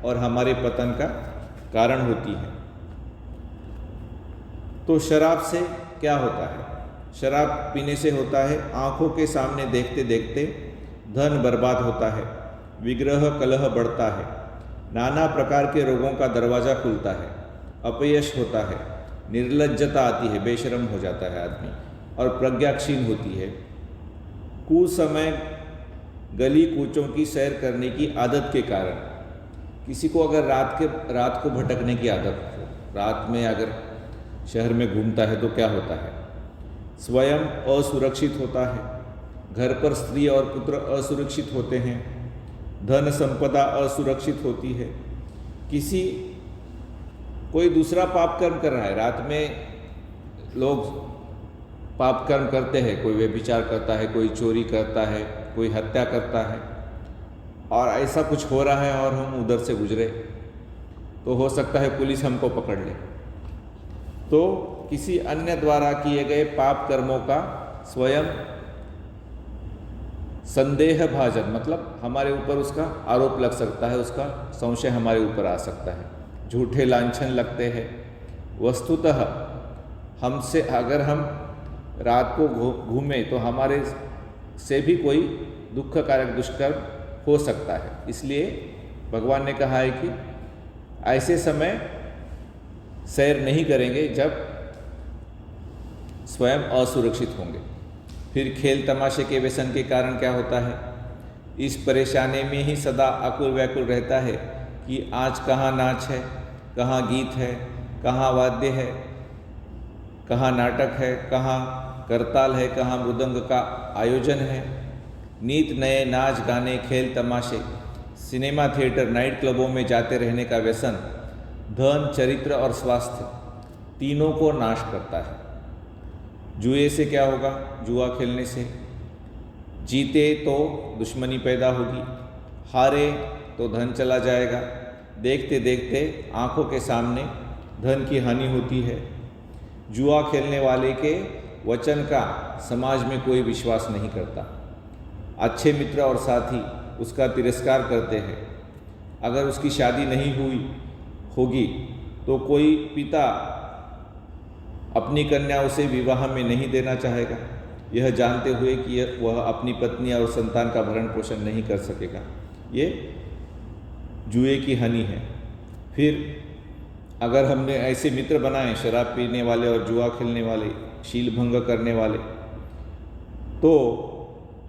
और हमारे पतन का कारण होती है। तो शराब से क्या होता है? शराब पीने से होता है आँखों के सामने देखते देखते धन बर्बाद होता है, विग्रह कलह बढ़ता है, नाना प्रकार के रोगों का दरवाज़ा खुलता है, अपयश होता है, निर्लज्जता आती है, बेशरम हो जाता है आदमी और प्रज्ञा क्षीण होती है। कुसमय गली कूचों की सैर करने की आदत के कारण, किसी को अगर रात को भटकने की आदत हो, रात में अगर शहर में घूमता है तो क्या होता है? स्वयं असुरक्षित होता है, घर पर स्त्री और पुत्र असुरक्षित होते हैं, धन संपदा असुरक्षित होती है। कोई दूसरा पाप कर्म कर रहा है, रात में लोग पाप कर्म करते हैं, कोई व्यभिचार करता है, कोई चोरी करता है, कोई हत्या करता है, और ऐसा कुछ हो रहा है और हम उधर से गुजरे तो हो सकता है पुलिस हमको पकड़ ले। तो किसी अन्य द्वारा किए गए पाप कर्मों का स्वयं संदेह भाजन, मतलब हमारे ऊपर उसका आरोप लग सकता है, उसका संशय हमारे ऊपर आ सकता है, झूठे लांछन लगते हैं। वस्तुतः हमसे अगर हम रात को घूमें तो हमारे से भी कोई दुखकारक दुष्कर्म हो सकता है। इसलिए भगवान ने कहा है कि ऐसे समय सैर नहीं करेंगे जब स्वयं असुरक्षित होंगे। फिर खेल तमाशे के व्यसन के कारण क्या होता है? इस परेशानी में ही सदा आकुल व्याकुल रहता है कि आज कहाँ नाच है, कहाँ गीत है, कहाँ वाद्य है, कहाँ नाटक है, कहाँ करताल है, कहाँ मृदंग का आयोजन है। नित नए नाच गाने, खेल तमाशे, सिनेमा थिएटर, नाइट क्लबों में जाते रहने का व्यसन धन, चरित्र और स्वास्थ्य तीनों को नाश करता है। जुए से क्या होगा? जुआ खेलने से जीते तो दुश्मनी पैदा होगी, हारे तो धन चला जाएगा। देखते देखते आंखों के सामने धन की हानि होती है। जुआ खेलने वाले के वचन का समाज में कोई विश्वास नहीं करता। अच्छे मित्र और साथी उसका तिरस्कार करते हैं। अगर उसकी शादी नहीं होगी तो कोई पिता अपनी कन्या उसे विवाह में नहीं देना चाहेगा, यह जानते हुए कि वह अपनी पत्नी और संतान का भरण पोषण नहीं कर सकेगा। ये जुए की हानि है। फिर अगर हमने ऐसे मित्र बनाए, शराब पीने वाले और जुआ खेलने वाले, शील भंग करने वाले, तो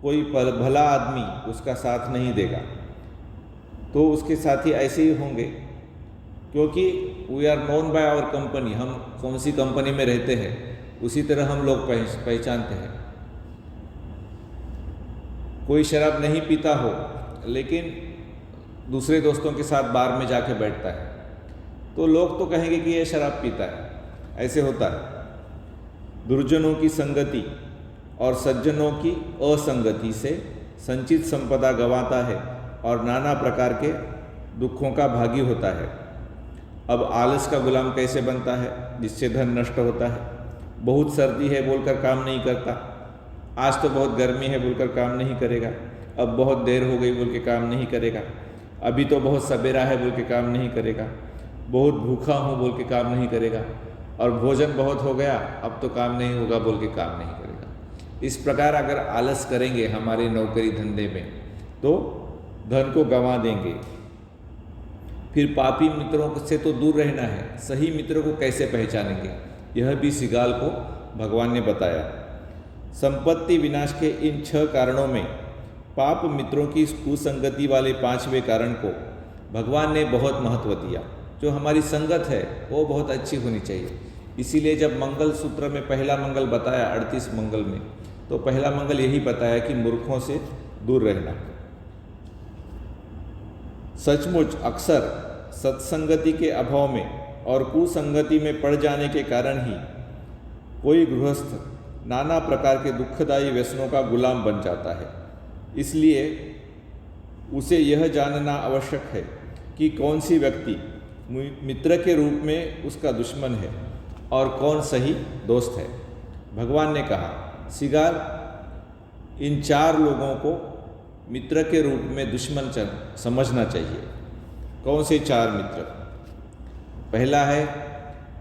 कोई भला आदमी उसका साथ नहीं देगा, तो उसके साथी ऐसे ही होंगे, क्योंकि we are known by our company. हम कौन सी कंपनी में रहते हैं उसी तरह हम लोग पहचानते हैं। कोई शराब नहीं पीता हो लेकिन दूसरे दोस्तों के साथ बार में जाके बैठता है, तो लोग तो कहेंगे कि यह शराब पीता है। ऐसे होता है। दुर्जनों की संगति और सज्जनों की असंगति से संचित संपदा गंवाता है और नाना प्रकार के दुखों का भागी होता है। अब आलस का गुलाम कैसे बनता है, जिससे धन नष्ट होता है। बहुत सर्दी है बोलकर काम नहीं करता, आज तो बहुत गर्मी है बोलकर काम नहीं करेगा, अब बहुत देर हो गई बोल के काम नहीं करेगा, अभी तो बहुत सवेरा है बोल के काम नहीं करेगा, बहुत भूखा हूँ बोल के काम नहीं करेगा, और भोजन बहुत हो गया अब तो काम नहीं होगा बोल के काम नहीं करेगा। इस प्रकार अगर आलस करेंगे हमारे नौकरी धंधे में तो धन को गंवा देंगे। फिर पापी मित्रों से तो दूर रहना है। सही मित्रों को कैसे पहचानेंगे, यह भी सिगाल को भगवान ने बताया। संपत्ति विनाश के इन 6 कारणों में पाप मित्रों की कुसंगति वाले 5वें कारण को भगवान ने बहुत महत्व दिया। जो हमारी संगत है वो बहुत अच्छी होनी चाहिए। इसीलिए जब मंगल सूत्र में पहला मंगल बताया 38 मंगल में, तो पहला मंगल यही बताया कि मूर्खों से दूर रहना। सचमुच अक्सर सत्संगति के अभाव में और कुसंगति में पड़ जाने के कारण ही कोई गृहस्थ नाना प्रकार के दुखदायी व्यसनों का गुलाम बन जाता है। इसलिए उसे यह जानना आवश्यक है कि कौन सी व्यक्ति मित्र के रूप में उसका दुश्मन है और कौन सही दोस्त है। भगवान ने कहा, सिगाल, इन 4 लोगों को मित्र के रूप में दुश्मन समझना चाहिए। कौन से 4 मित्र? पहला है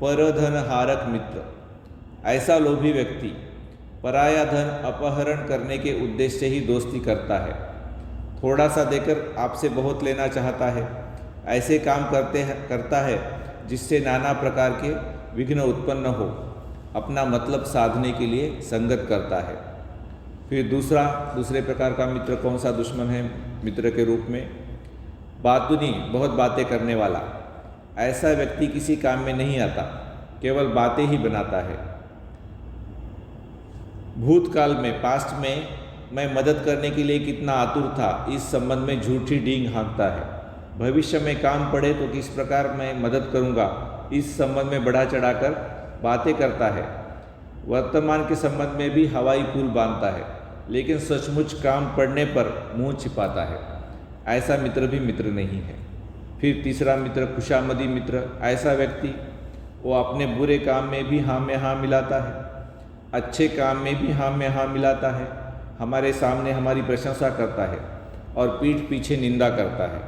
परधन हारक मित्र। ऐसा लोभी व्यक्ति पराया धन अपहरण करने के उद्देश्य से ही दोस्ती करता है। थोड़ा सा देकर आपसे बहुत लेना चाहता है। ऐसे काम करता है जिससे नाना प्रकार के विघ्न उत्पन्न हो, अपना मतलब साधने के लिए संगत करता है। फिर दूसरे प्रकार का मित्र कौन सा दुश्मन है मित्र के रूप में? बातूनी, बहुत बातें करने वाला। ऐसा व्यक्ति किसी काम में नहीं आता, केवल बातें ही बनाता है। भूतकाल में, पास्ट में मैं मदद करने के लिए कितना आतुर था, इस संबंध में झूठी डींग हाँकता है। भविष्य में काम पड़े तो किस प्रकार मैं मदद करूँगा, इस संबंध में बढ़ा चढ़ाकर बातें करता है। वर्तमान के संबंध में भी हवाई पुल बांधता है, लेकिन सचमुच काम पड़ने पर मुंह छिपाता है। ऐसा मित्र भी मित्र नहीं है। फिर तीसरा मित्र खुशामदी मित्र। ऐसा व्यक्ति वो अपने बुरे काम में भी हाँ में हाँ मिलाता है, अच्छे काम में भी हाँ में हाँ मिलाता है, हमारे सामने हमारी प्रशंसा करता है और पीठ पीछे निंदा करता है।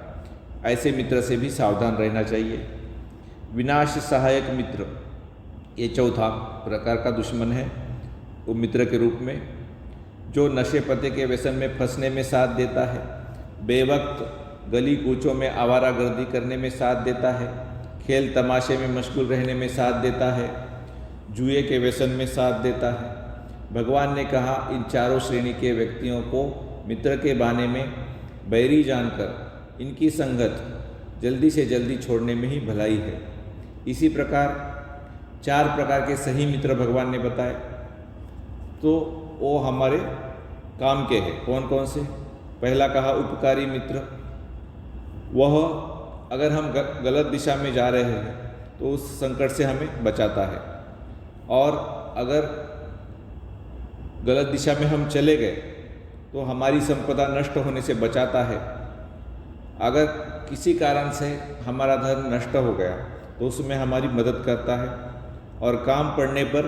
ऐसे मित्र से भी सावधान रहना चाहिए। विनाश सहायक मित्र, ये चौथा प्रकार का दुश्मन है वो मित्र के रूप में, जो नशे पते के व्यसन में फंसने में साथ देता है, बेवक्त गली कूचों में आवारागर्दी करने में साथ देता है, खेल तमाशे में मशगूल रहने में साथ देता है, जुए के व्यसन में साथ देता है। भगवान ने कहा, इन चारों श्रेणी के व्यक्तियों को मित्र के बहाने में बैरी जानकर इनकी संगत जल्दी से जल्दी छोड़ने में ही भलाई है। इसी प्रकार 4 प्रकार के सही मित्र भगवान ने बताए, तो वो हमारे काम के हैं। कौन कौन से? पहला कहा उपकारी मित्र, वह अगर हम गलत दिशा में जा रहे हैं तो उस संकट से हमें बचाता है, और अगर गलत दिशा में हम चले गए तो हमारी संपदा नष्ट होने से बचाता है। अगर किसी कारण से हमारा धन नष्ट हो गया तो उसमें हमारी मदद करता है, और काम पड़ने पर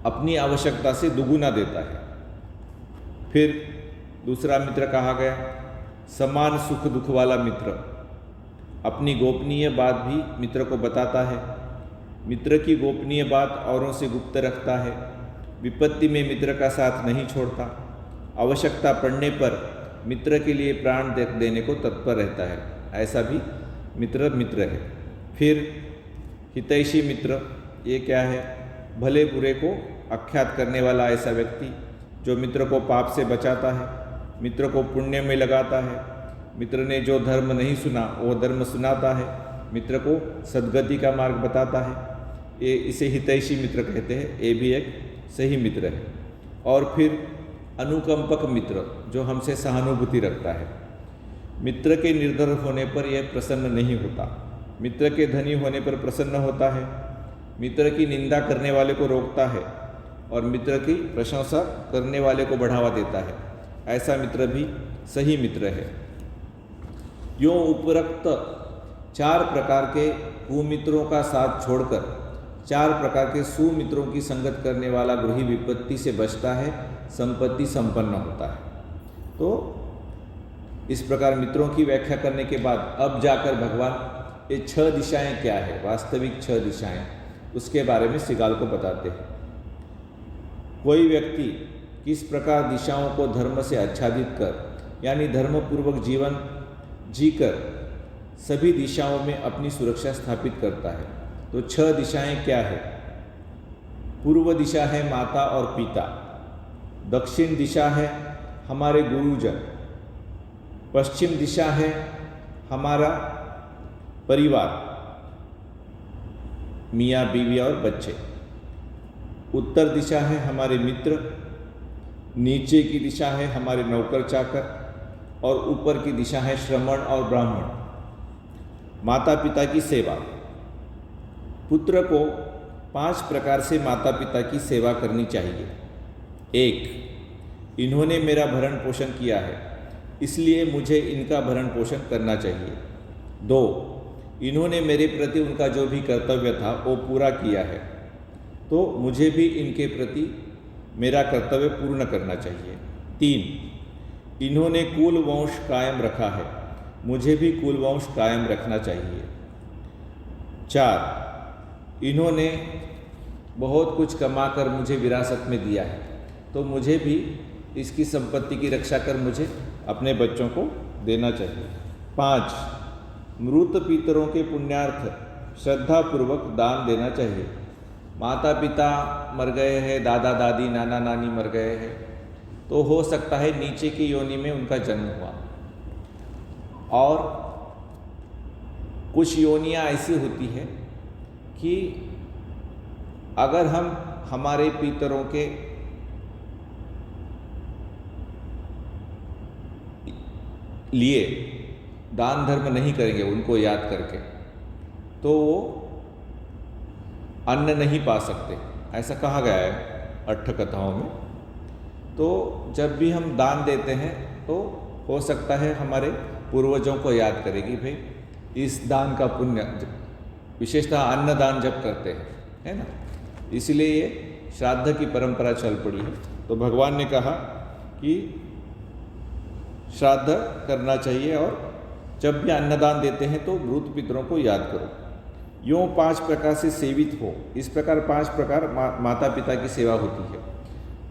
अपनी आवश्यकता से दुगुना देता है। फिर दूसरा मित्र कहा गया समान सुख दुख वाला मित्र, अपनी गोपनीय बात भी मित्र को बताता है। मित्र की गोपनीय बात औरों से गुप्त रखता है। विपत्ति में मित्र का साथ नहीं छोड़ता। आवश्यकता पड़ने पर मित्र के लिए प्राण देने को तत्पर रहता है। ऐसा भी मित्र है। फिर हितैषी मित्र, ये क्या है? भले बुरे को आख्यात करने वाला ऐसा व्यक्ति जो मित्र को पाप से बचाता है, मित्र को पुण्य में लगाता है। मित्र ने जो धर्म नहीं सुना वो धर्म सुनाता है, मित्र को सद्गति का मार्ग बताता है। ये इसे हितैषी मित्र कहते हैं। ये भी एक सही मित्र है। और फिर अनुकंपक मित्र, जो हमसे सहानुभूति रखता है। मित्र के निर्धन होने पर यह प्रसन्न नहीं होता, मित्र के धनी होने पर प्रसन्न होता है। मित्र की निंदा करने वाले को रोकता है और मित्र की प्रशंसा करने वाले को बढ़ावा देता है। ऐसा मित्र भी सही मित्र है। यूँ उपरोक्त 4 प्रकार के कुमित्रों का साथ छोड़कर 4 प्रकार के सुमित्रों की संगत करने वाला गृही विपत्ति से बचता है, संपत्ति संपन्न होता है। तो इस प्रकार मित्रों की व्याख्या करने के बाद अब जाकर भगवान ये 6 दिशाएं क्या है, वास्तविक 6 दिशाएं, उसके बारे में श्रीगाल को बताते हैं। कोई व्यक्ति किस प्रकार दिशाओं को धर्म से आच्छादित कर यानी धर्मपूर्वक जीवन जीकर सभी दिशाओं में अपनी सुरक्षा स्थापित करता है। तो 6 दिशाएं क्या है? पूर्व दिशा है माता और पिता, दक्षिण दिशा है हमारे गुरुजन, पश्चिम दिशा है हमारा परिवार, मियाँ बीवी और बच्चे, उत्तर दिशा है हमारे मित्र, नीचे की दिशा है हमारे नौकर चाकर, और ऊपर की दिशा है श्रमण और ब्राह्मण। माता पिता की सेवा। पुत्र को 5 प्रकार से माता पिता की सेवा करनी चाहिए। 1. इन्होंने मेरा भरण पोषण किया है, इसलिए मुझे इनका भरण पोषण करना चाहिए। 2. इन्होंने मेरे प्रति उनका जो भी कर्तव्य था वो पूरा किया है, तो मुझे भी इनके प्रति मेरा कर्तव्य पूर्ण करना चाहिए। 3. इन्होंने कुल वंश कायम रखा है, मुझे भी कुल वंश कायम रखना चाहिए। 4. इन्होंने बहुत कुछ कमाकर मुझे विरासत में दिया है, तो मुझे भी इसकी संपत्ति की रक्षा कर मुझे अपने बच्चों को देना चाहिए। 5. मृत पितरों के पुण्यार्थ श्रद्धापूर्वक दान देना चाहिए। माता पिता मर गए हैं, दादा दादी नाना नानी मर गए हैं, तो हो सकता है नीचे की योनि में उनका जन्म हुआ। और कुछ योनियाँ ऐसी होती है कि अगर हम हमारे पितरों के लिए दान धर्म नहीं करेंगे उनको याद करके, तो वो अन्न नहीं पा सकते, ऐसा कहा गया है 8 कथाओं में। तो जब भी हम दान देते हैं तो हो सकता है हमारे पूर्वजों को याद करेगी, भाई इस दान का पुण्य, विशेषतः अन्नदान जब करते हैं, है ना, इसलिए ये श्राद्ध की परंपरा चल पड़ी है। तो भगवान ने कहा कि श्राद्ध करना चाहिए, और जब भी अन्नदान देते हैं तो मृत पितरों को याद करो। यूँ 5 प्रकार से सेवित हो, इस प्रकार 5 प्रकार माता पिता की सेवा होती है।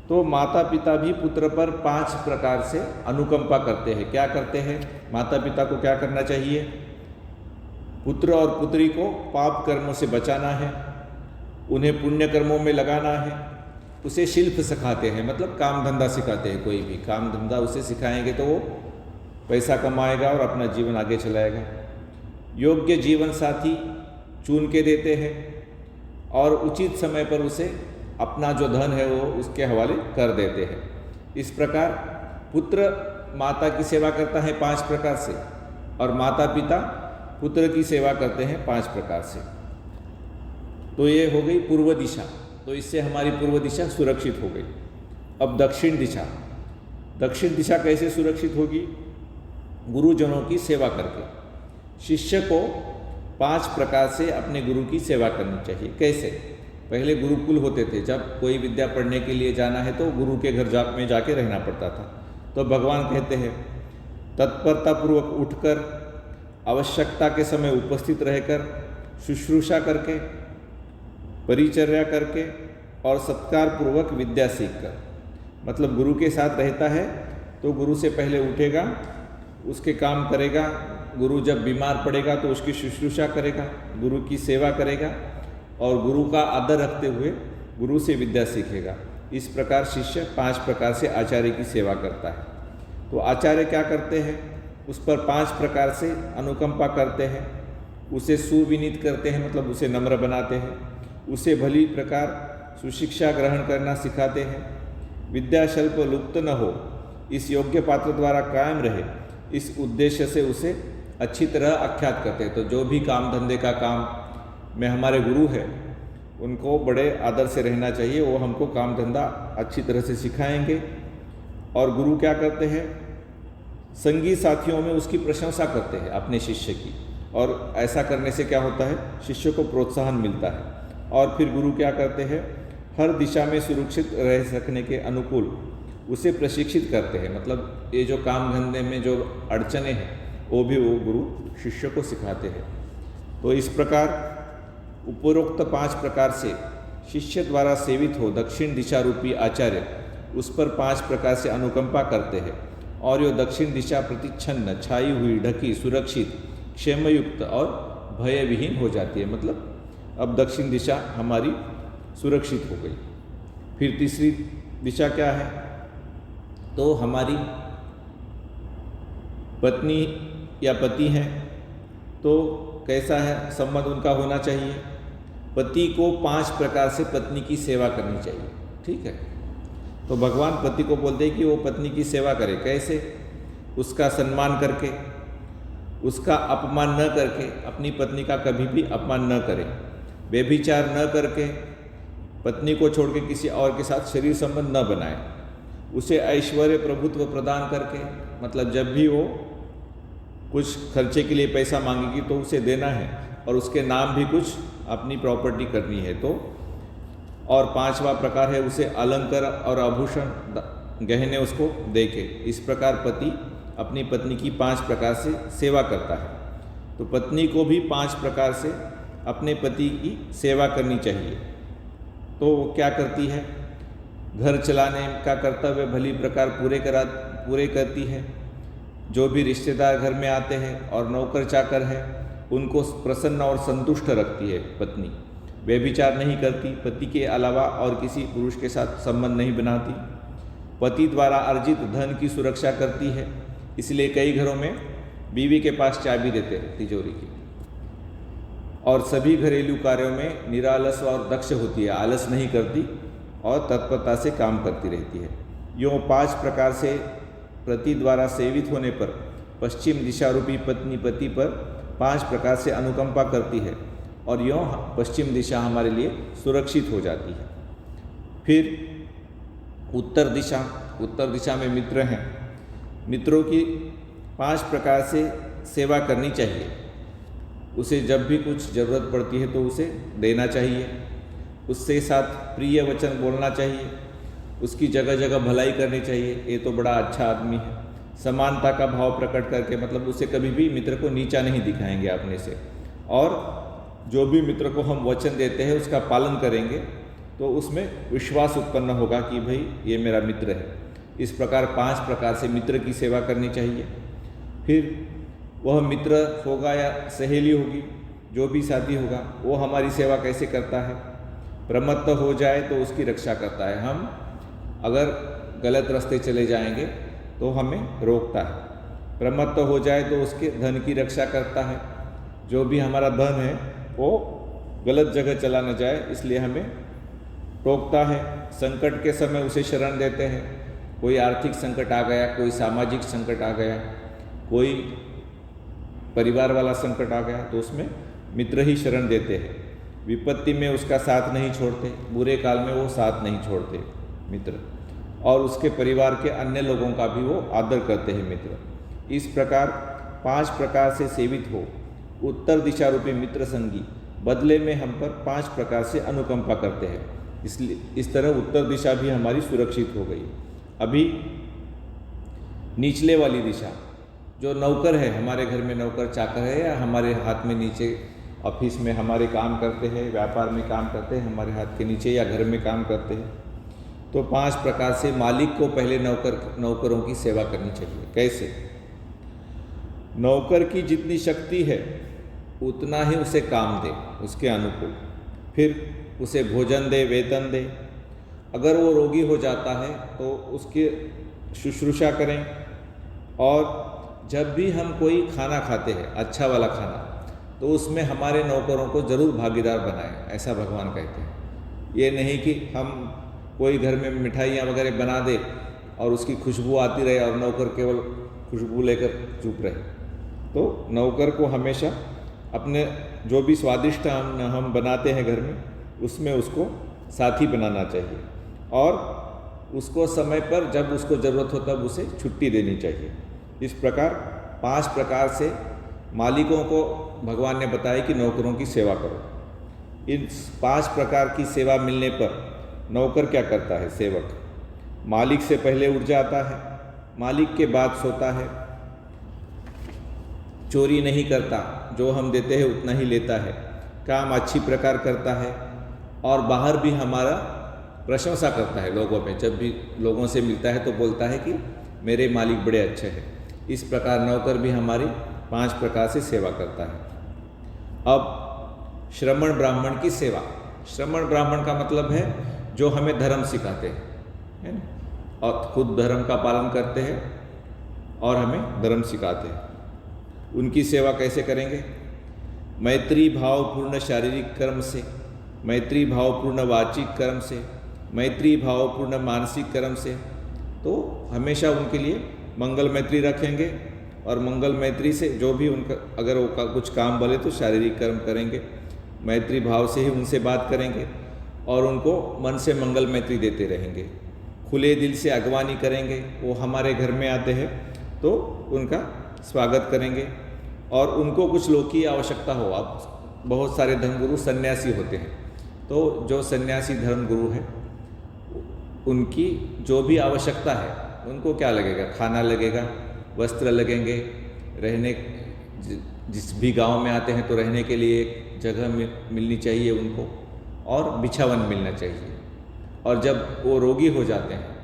तो माता पिता भी पुत्र पर 5 प्रकार से अनुकंपा करते हैं। क्या करते हैं? माता पिता को क्या करना चाहिए? पुत्र और पुत्री को पाप कर्मों से बचाना है, उन्हें पुण्य कर्मों में लगाना है, उसे शिल्प सिखाते हैं, मतलब काम धंधा सिखाते हैं। कोई भी काम धंधा उसे सिखाएंगे तो वो पैसा कमाएगा और अपना जीवन आगे चलाएगा। योग्य जीवन साथी चुन के देते हैं और उचित समय पर उसे अपना जो धन है वो उसके हवाले कर देते हैं। इस प्रकार पुत्र माता की सेवा करता है 5 प्रकार से, और माता पिता पुत्र की सेवा करते हैं 5 प्रकार से। तो ये हो गई पूर्व दिशा, तो इससे हमारी पूर्व दिशा सुरक्षित हो गई। अब दक्षिण दिशा, दक्षिण दिशा कैसे सुरक्षित होगी? गुरुजनों की सेवा करके। शिष्य को 5 प्रकार से अपने गुरु की सेवा करनी चाहिए। कैसे? पहले गुरुकुल होते थे, जब कोई विद्या पढ़ने के लिए जाना है तो गुरु के घर में जाके रहना पड़ता था। तो भगवान कहते हैं तत्परतापूर्वक उठकर, आवश्यकता के समय उपस्थित रहकर, शुश्रूषा करके, परिचर्या करके और सत्कार पूर्वक विद्या सीखकर। मतलब गुरु के साथ रहता है तो गुरु से पहले उठेगा, उसके काम करेगा, गुरु जब बीमार पड़ेगा तो उसकी शुश्रूषा करेगा, गुरु की सेवा करेगा और गुरु का आदर रखते हुए गुरु से विद्या सीखेगा। इस प्रकार शिष्य 5 प्रकार से आचार्य की सेवा करता है। तो आचार्य क्या करते हैं? उस पर 5 प्रकार से अनुकंपा करते हैं, उसे सुविनीत करते हैं, मतलब उसे नम्र बनाते हैं, उसे भली प्रकार सुशिक्षा ग्रहण करना सिखाते हैं, विद्या शल्प लुप्त न हो, इस योग्य पात्र द्वारा कायम रहे, इस उद्देश्य से उसे अच्छी तरह आख्यात करते हैं। तो जो भी काम धंधे का काम में हमारे गुरु हैं उनको बड़े आदर से रहना चाहिए, वो हमको काम धंधा अच्छी तरह से सिखाएंगे। और गुरु क्या करते हैं? संगी साथियों में उसकी प्रशंसा करते हैं अपने शिष्य की, और ऐसा करने से क्या होता है? शिष्य को प्रोत्साहन मिलता है। और फिर गुरु क्या करते हैं? हर दिशा में सुरक्षित रह सकने के अनुकूल उसे प्रशिक्षित करते हैं। मतलब ये जो काम धंधे में जो अड़चने हैं वो भी वो गुरु शिष्य को सिखाते हैं। तो इस प्रकार उपरोक्त 5 प्रकार से शिष्य द्वारा सेवित हो दक्षिण दिशा रूपी आचार्य उस पर 5 प्रकार से अनुकंपा करते हैं, और ये दक्षिण दिशा प्रतिच्छन्न, छाई हुई, ढकी, सुरक्षित, क्षेमयुक्त और भयविहीन हो जाती है। मतलब अब दक्षिण दिशा हमारी सुरक्षित हो गई। फिर तीसरी दिशा क्या है? तो हमारी पत्नी या पति हैं तो कैसा है संबंध उनका होना चाहिए? पति को 5 प्रकार से पत्नी की सेवा करनी चाहिए। ठीक है, तो भगवान पति को बोलते हैं कि वो पत्नी की सेवा करे। कैसे? उसका सम्मान करके, उसका अपमान न करके, अपनी पत्नी का कभी भी अपमान न करे, व्यभिचार न करके, पत्नी को छोड़ के किसी और के साथ शरीर संबंध न बनाए, उसे ऐश्वर्य प्रभुत्व प्रदान करके, मतलब जब भी वो कुछ खर्चे के लिए पैसा मांगेगी तो उसे देना है, और उसके नाम भी कुछ अपनी प्रॉपर्टी करनी है। तो और 5वां प्रकार है उसे अलंकार और आभूषण गहने उसको दे के। इस प्रकार पति अपनी पत्नी की 5 प्रकार से सेवा करता है। तो पत्नी को भी 5 प्रकार से अपने पति की सेवा करनी चाहिए। तो वो क्या करती है? घर चलाने का कर्तव्य भली प्रकार पूरे करती है। जो भी रिश्तेदार घर में आते हैं और नौकर चाकर है उनको प्रसन्न और संतुष्ट रखती है पत्नी। व्यभिचार नहीं करती, पति के अलावा और किसी पुरुष के साथ संबंध नहीं बनाती, पति द्वारा अर्जित धन की सुरक्षा करती है। इसलिए कई घरों में बीवी के पास चाबी देते हैं तिजोरी की। और सभी घरेलू कार्यों में निरालस और दक्ष होती है, आलस नहीं करती और तत्परता से काम करती रहती है। यूँ 5 प्रकार से पति द्वारा सेवित होने पर पश्चिम दिशा रूपी पत्नी पति पर 5 प्रकार से अनुकंपा करती है, और यूँ पश्चिम दिशा हमारे लिए सुरक्षित हो जाती है। फिर उत्तर दिशा में मित्र हैं। मित्रों की 5 प्रकार से सेवा करनी चाहिए। उसे जब भी कुछ ज़रूरत पड़ती है तो उसे देना चाहिए, उससे साथ प्रिय वचन बोलना चाहिए, उसकी जगह जगह भलाई करनी चाहिए। ये तो बड़ा अच्छा आदमी है। समानता का भाव प्रकट करके, मतलब उसे कभी भी मित्र को नीचा नहीं दिखाएंगे अपने से, और जो भी मित्र को हम वचन देते हैं उसका पालन करेंगे तो उसमें विश्वास उत्पन्न होगा कि भाई ये मेरा मित्र है। इस प्रकार 5 प्रकार से मित्र की सेवा करनी चाहिए। फिर वह मित्र होगा या सहेली होगी, जो भी साथी होगा, वो हमारी सेवा कैसे करता है? प्रमत्त हो जाए तो उसकी रक्षा करता है। हम अगर गलत रास्ते चले जाएंगे तो हमें रोकता है। प्रमत्त हो जाए तो उसके धन की रक्षा करता है। जो भी हमारा धन है वो गलत जगह चला न जाए इसलिए हमें रोकता है। संकट के समय उसे शरण देते हैं। कोई आर्थिक संकट आ गया, कोई सामाजिक संकट आ गया, कोई परिवार वाला संकट आ गया तो उसमें मित्र ही शरण देते हैं। विपत्ति में उसका साथ नहीं छोड़ते, बुरे काल में वो साथ नहीं छोड़ते मित्र, और उसके परिवार के अन्य लोगों का भी वो आदर करते हैं मित्र। इस प्रकार 5 प्रकार से सेवित हो उत्तर दिशा रूपी मित्र संगी बदले में हम पर 5 प्रकार से अनुकंपा करते हैं। इसलिए इस तरह उत्तर दिशा भी हमारी सुरक्षित हो गई। अभी निचले वाली दिशा, जो नौकर है, हमारे घर में नौकर चाकर है या हमारे हाथ में नीचे ऑफिस में हमारे काम करते हैं, व्यापार में काम करते हैं, हमारे हाथ के नीचे या घर में काम करते हैं, तो 5 प्रकार से मालिक को पहले नौकरों की सेवा करनी चाहिए। कैसे? नौकर की जितनी शक्ति है उतना ही उसे काम दे, उसके अनुकूल, फिर उसे भोजन दे, वेतन दे। अगर वो रोगी हो जाता है तो उसकी शुश्रूषा करें। और जब भी हम कोई खाना खाते हैं, अच्छा वाला खाना, तो उसमें हमारे नौकरों को ज़रूर भागीदार बनाएं, ऐसा भगवान कहते हैं। ये नहीं कि हम कोई घर में मिठाइयाँ वगैरह बना दे और उसकी खुशबू आती रहे और नौकर केवल खुशबू लेकर चुप रहे। तो नौकर को हमेशा अपने जो भी स्वादिष्ट हम बनाते हैं घर में, उसमें उसको साथी बनाना चाहिए और उसको समय पर जब उसको ज़रूरत हो तब उसे छुट्टी देनी चाहिए। इस प्रकार 5 प्रकार से मालिकों को भगवान ने बताया कि नौकरों की सेवा करो। इन 5 प्रकार की सेवा मिलने पर नौकर क्या करता है? सेवक मालिक से पहले उठ जाता है, मालिक के बाद सोता है, चोरी नहीं करता, जो हम देते हैं उतना ही लेता है, काम अच्छी प्रकार करता है और बाहर भी हमारा प्रशंसा करता है लोगों में। जब भी लोगों से मिलता है तो बोलता है कि मेरे मालिक बड़े अच्छे हैं। इस प्रकार नौकर भी हमारी 5 प्रकार से सेवा करता है। अब श्रमण ब्राह्मण की सेवा। श्रमण ब्राह्मण का मतलब है जो हमें धर्म सिखाते हैं, है ना, और खुद धर्म का पालन करते हैं और हमें धर्म सिखाते हैं। उनकी सेवा कैसे करेंगे? मैत्री भावपूर्ण शारीरिक कर्म से, मैत्री भावपूर्ण वाचिक कर्म से, मैत्री भावपूर्ण मानसिक कर्म से। तो हमेशा उनके लिए मंगल मैत्री रखेंगे और मंगल मैत्री से जो भी उनका अगर वो कुछ काम बोले तो शारीरिक कर्म करेंगे। मैत्री भाव से ही उनसे बात करेंगे और उनको मन से मंगल मैत्री देते रहेंगे। खुले दिल से अगवानी करेंगे। वो हमारे घर में आते हैं तो उनका स्वागत करेंगे और उनको कुछ लोग की आवश्यकता हो। अब बहुत सारे धर्मगुरु सन्यासी होते हैं, तो जो सन्यासी धर्मगुरु हैं उनकी जो भी आवश्यकता है, उनको क्या लगेगा? खाना लगेगा, वस्त्र लगेंगे, रहने, जिस भी गांव में आते हैं तो रहने के लिए एक जगह मिलनी चाहिए उनको और बिछावन मिलना चाहिए। और जब वो रोगी हो जाते हैं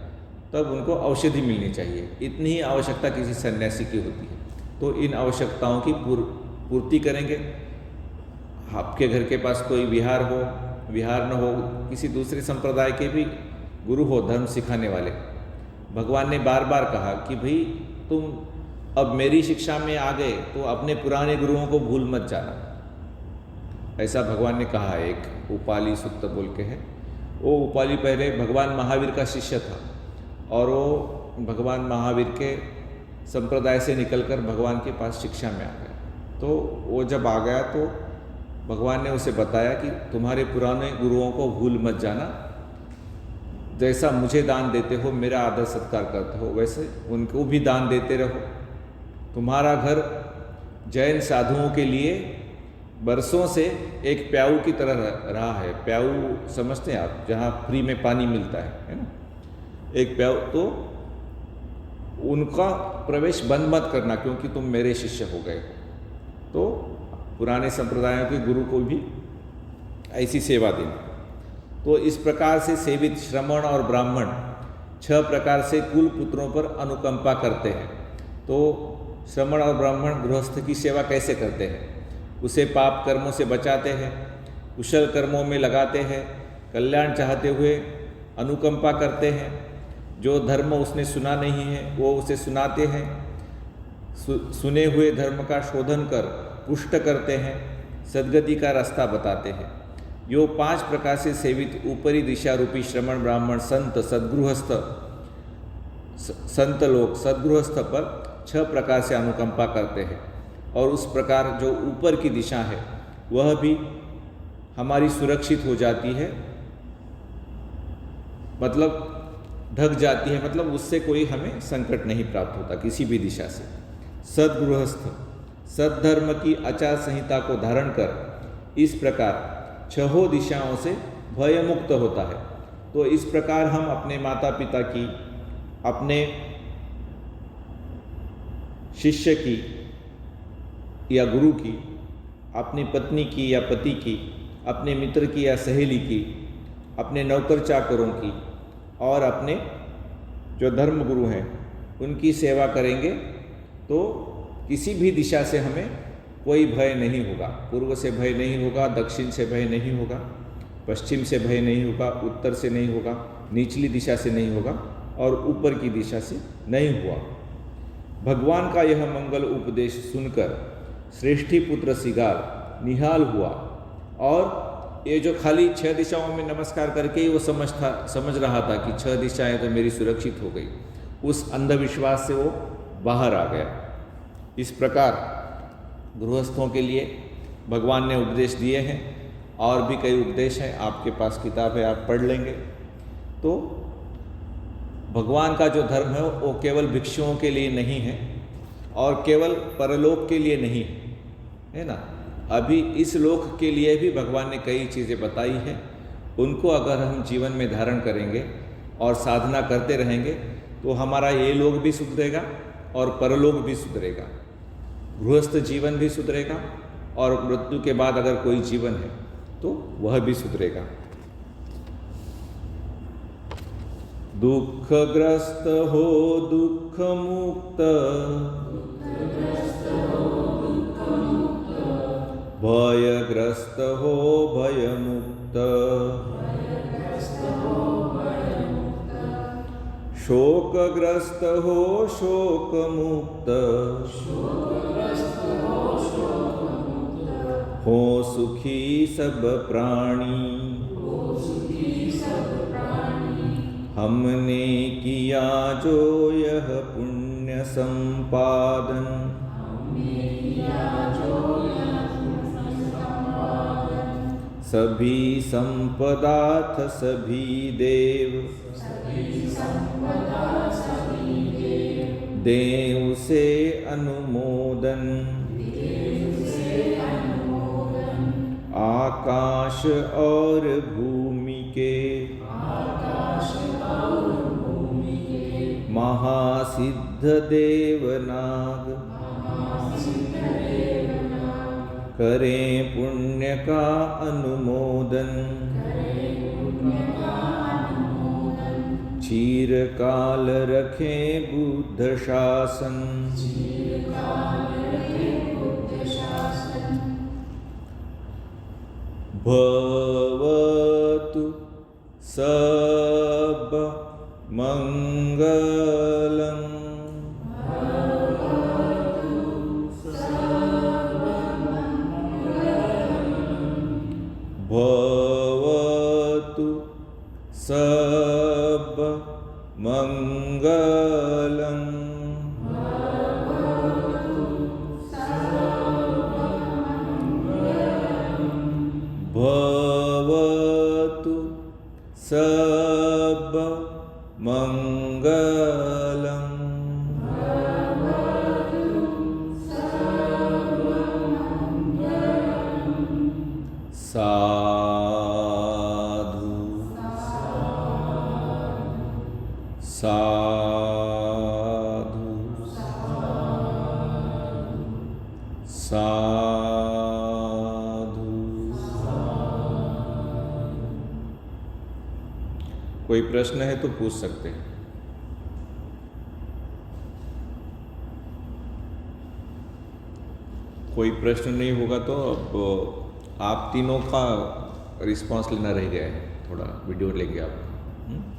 तब उनको औषधि मिलनी चाहिए। इतनी ही आवश्यकता किसी सन्यासी की होती है। तो इन आवश्यकताओं की पूर्ति करेंगे। आपके घर के पास कोई विहार हो, विहार न हो, किसी दूसरे संप्रदाय के भी गुरु हो धर्म सिखाने वाले, भगवान ने बार बार कहा कि भाई तुम अब मेरी शिक्षा में आ गए तो अपने पुराने गुरुओं को भूल मत जाना। ऐसा भगवान ने कहा है। एक उपाली सुक्त बोल के है, वो उपाली पहले भगवान महावीर का शिष्य था और वो भगवान महावीर के संप्रदाय से निकलकर भगवान के पास शिक्षा में आ गया। तो वो जब आ गया तो भगवान ने उसे बताया कि तुम्हारे पुराने गुरुओं को भूल मत जाना। जैसा मुझे दान देते हो, मेरा आदर सत्कार करते हो, वैसे उनको भी दान देते रहो। तुम्हारा घर जैन साधुओं के लिए बरसों से एक प्याऊ की तरह रहा है। प्याऊ समझते हैं आप, जहाँ फ्री में पानी मिलता है ना, एक प्याऊ। तो उनका प्रवेश बंद मत करना क्योंकि तुम मेरे शिष्य हो गए हो। तो पुराने संप्रदायों के गुरु को भी ऐसी सेवा देना। तो इस प्रकार से सेवित श्रमण और ब्राह्मण 6 प्रकार से कुल पुत्रों पर अनुकंपा करते हैं। तो श्रमण और ब्राह्मण गृहस्थ की सेवा कैसे करते हैं? उसे पाप कर्मों से बचाते हैं, कुशल कर्मों में लगाते हैं, कल्याण चाहते हुए अनुकंपा करते हैं। जो धर्म उसने सुना नहीं है वो उसे सुनाते हैं। सुने हुए धर्म का शोधन कर पुष्ट करते हैं, सद्गति का रास्ता बताते हैं। यो 5 प्रकार से सेवित ऊपरी दिशा रूपी श्रमण ब्राह्मण संत सद्गृहस्थ संत लोग सद्गृहस्थ पर 6 प्रकार से अनुकंपा करते हैं। और उस प्रकार जो ऊपर की दिशा है वह भी हमारी सुरक्षित हो जाती है, मतलब ढक जाती है, मतलब उससे कोई हमें संकट नहीं प्राप्त होता किसी भी दिशा से। सद्गृहस्थ सद्धर्म की आचार संहिता को धारण कर इस प्रकार 6 दिशाओं से भयमुक्त होता है। तो इस प्रकार हम अपने माता पिता की, अपने शिष्य की या गुरु की, अपनी पत्नी की या पति की, अपने मित्र की या सहेली की, अपने नौकर चाकरों की और अपने जो धर्म गुरु हैं उनकी सेवा करेंगे तो किसी भी दिशा से हमें कोई भय नहीं होगा। पूर्व से भय नहीं होगा, दक्षिण से भय नहीं होगा, पश्चिम से भय नहीं होगा, उत्तर से नहीं होगा, निचली दिशा से नहीं होगा और ऊपर की दिशा से नहीं हुआ। भगवान का यह मंगल उपदेश सुनकर श्रेष्ठी पुत्र सिगाल निहाल हुआ और ये जो खाली 6 दिशाओं में नमस्कार करके ही वो समझ रहा था कि 6 दिशाएं तो मेरी सुरक्षित हो गई, उस अंधविश्वास से वो बाहर आ गया। इस प्रकार गृहस्थों के लिए भगवान ने उपदेश दिए हैं और भी कई उपदेश हैं, आपके पास किताब है, आप पढ़ लेंगे। तो भगवान का जो धर्म है वो केवल भिक्षुओं के लिए नहीं है और केवल परलोक के लिए नहीं है ना। अभी इस लोक के लिए भी भगवान ने कई चीज़ें बताई हैं, उनको अगर हम जीवन में धारण करेंगे और साधना करते रहेंगे तो हमारा ये लोक भी सुधरेगा और परलोक भी सुधरेगा, गृहस्थ जीवन भी सुधरेगा और मृत्यु के बाद अगर कोई जीवन है तो वह भी सुधरेगा। दुखग्रस्त हो दुख मुक्त, भयग्रस्त हो भय मुक्त, शोकग्रस्त हो शोक मुक्त, हो सुखी सब प्राणी, हमने किया जो यह पुण्य संपादन, सभी संपदार्थ सभी देव, देव से अनुमोदन, आकाश और भूमि के महासिद्ध देवनाग, करें पुण्य का अनुमोदन, चीरकाल रखें बुद्ध शासन, भवतु सब मंगलम्। भवतु सब मंगलम्। भवतु सब मंगलम्। साधु साधु साधु। कोई प्रश्न है तो पूछ सकते हैं। कोई प्रश्न नहीं होगा तो अब आप तीनों का रिस्पांस लेना रह गया है। थोड़ा वीडियो लेके आपका।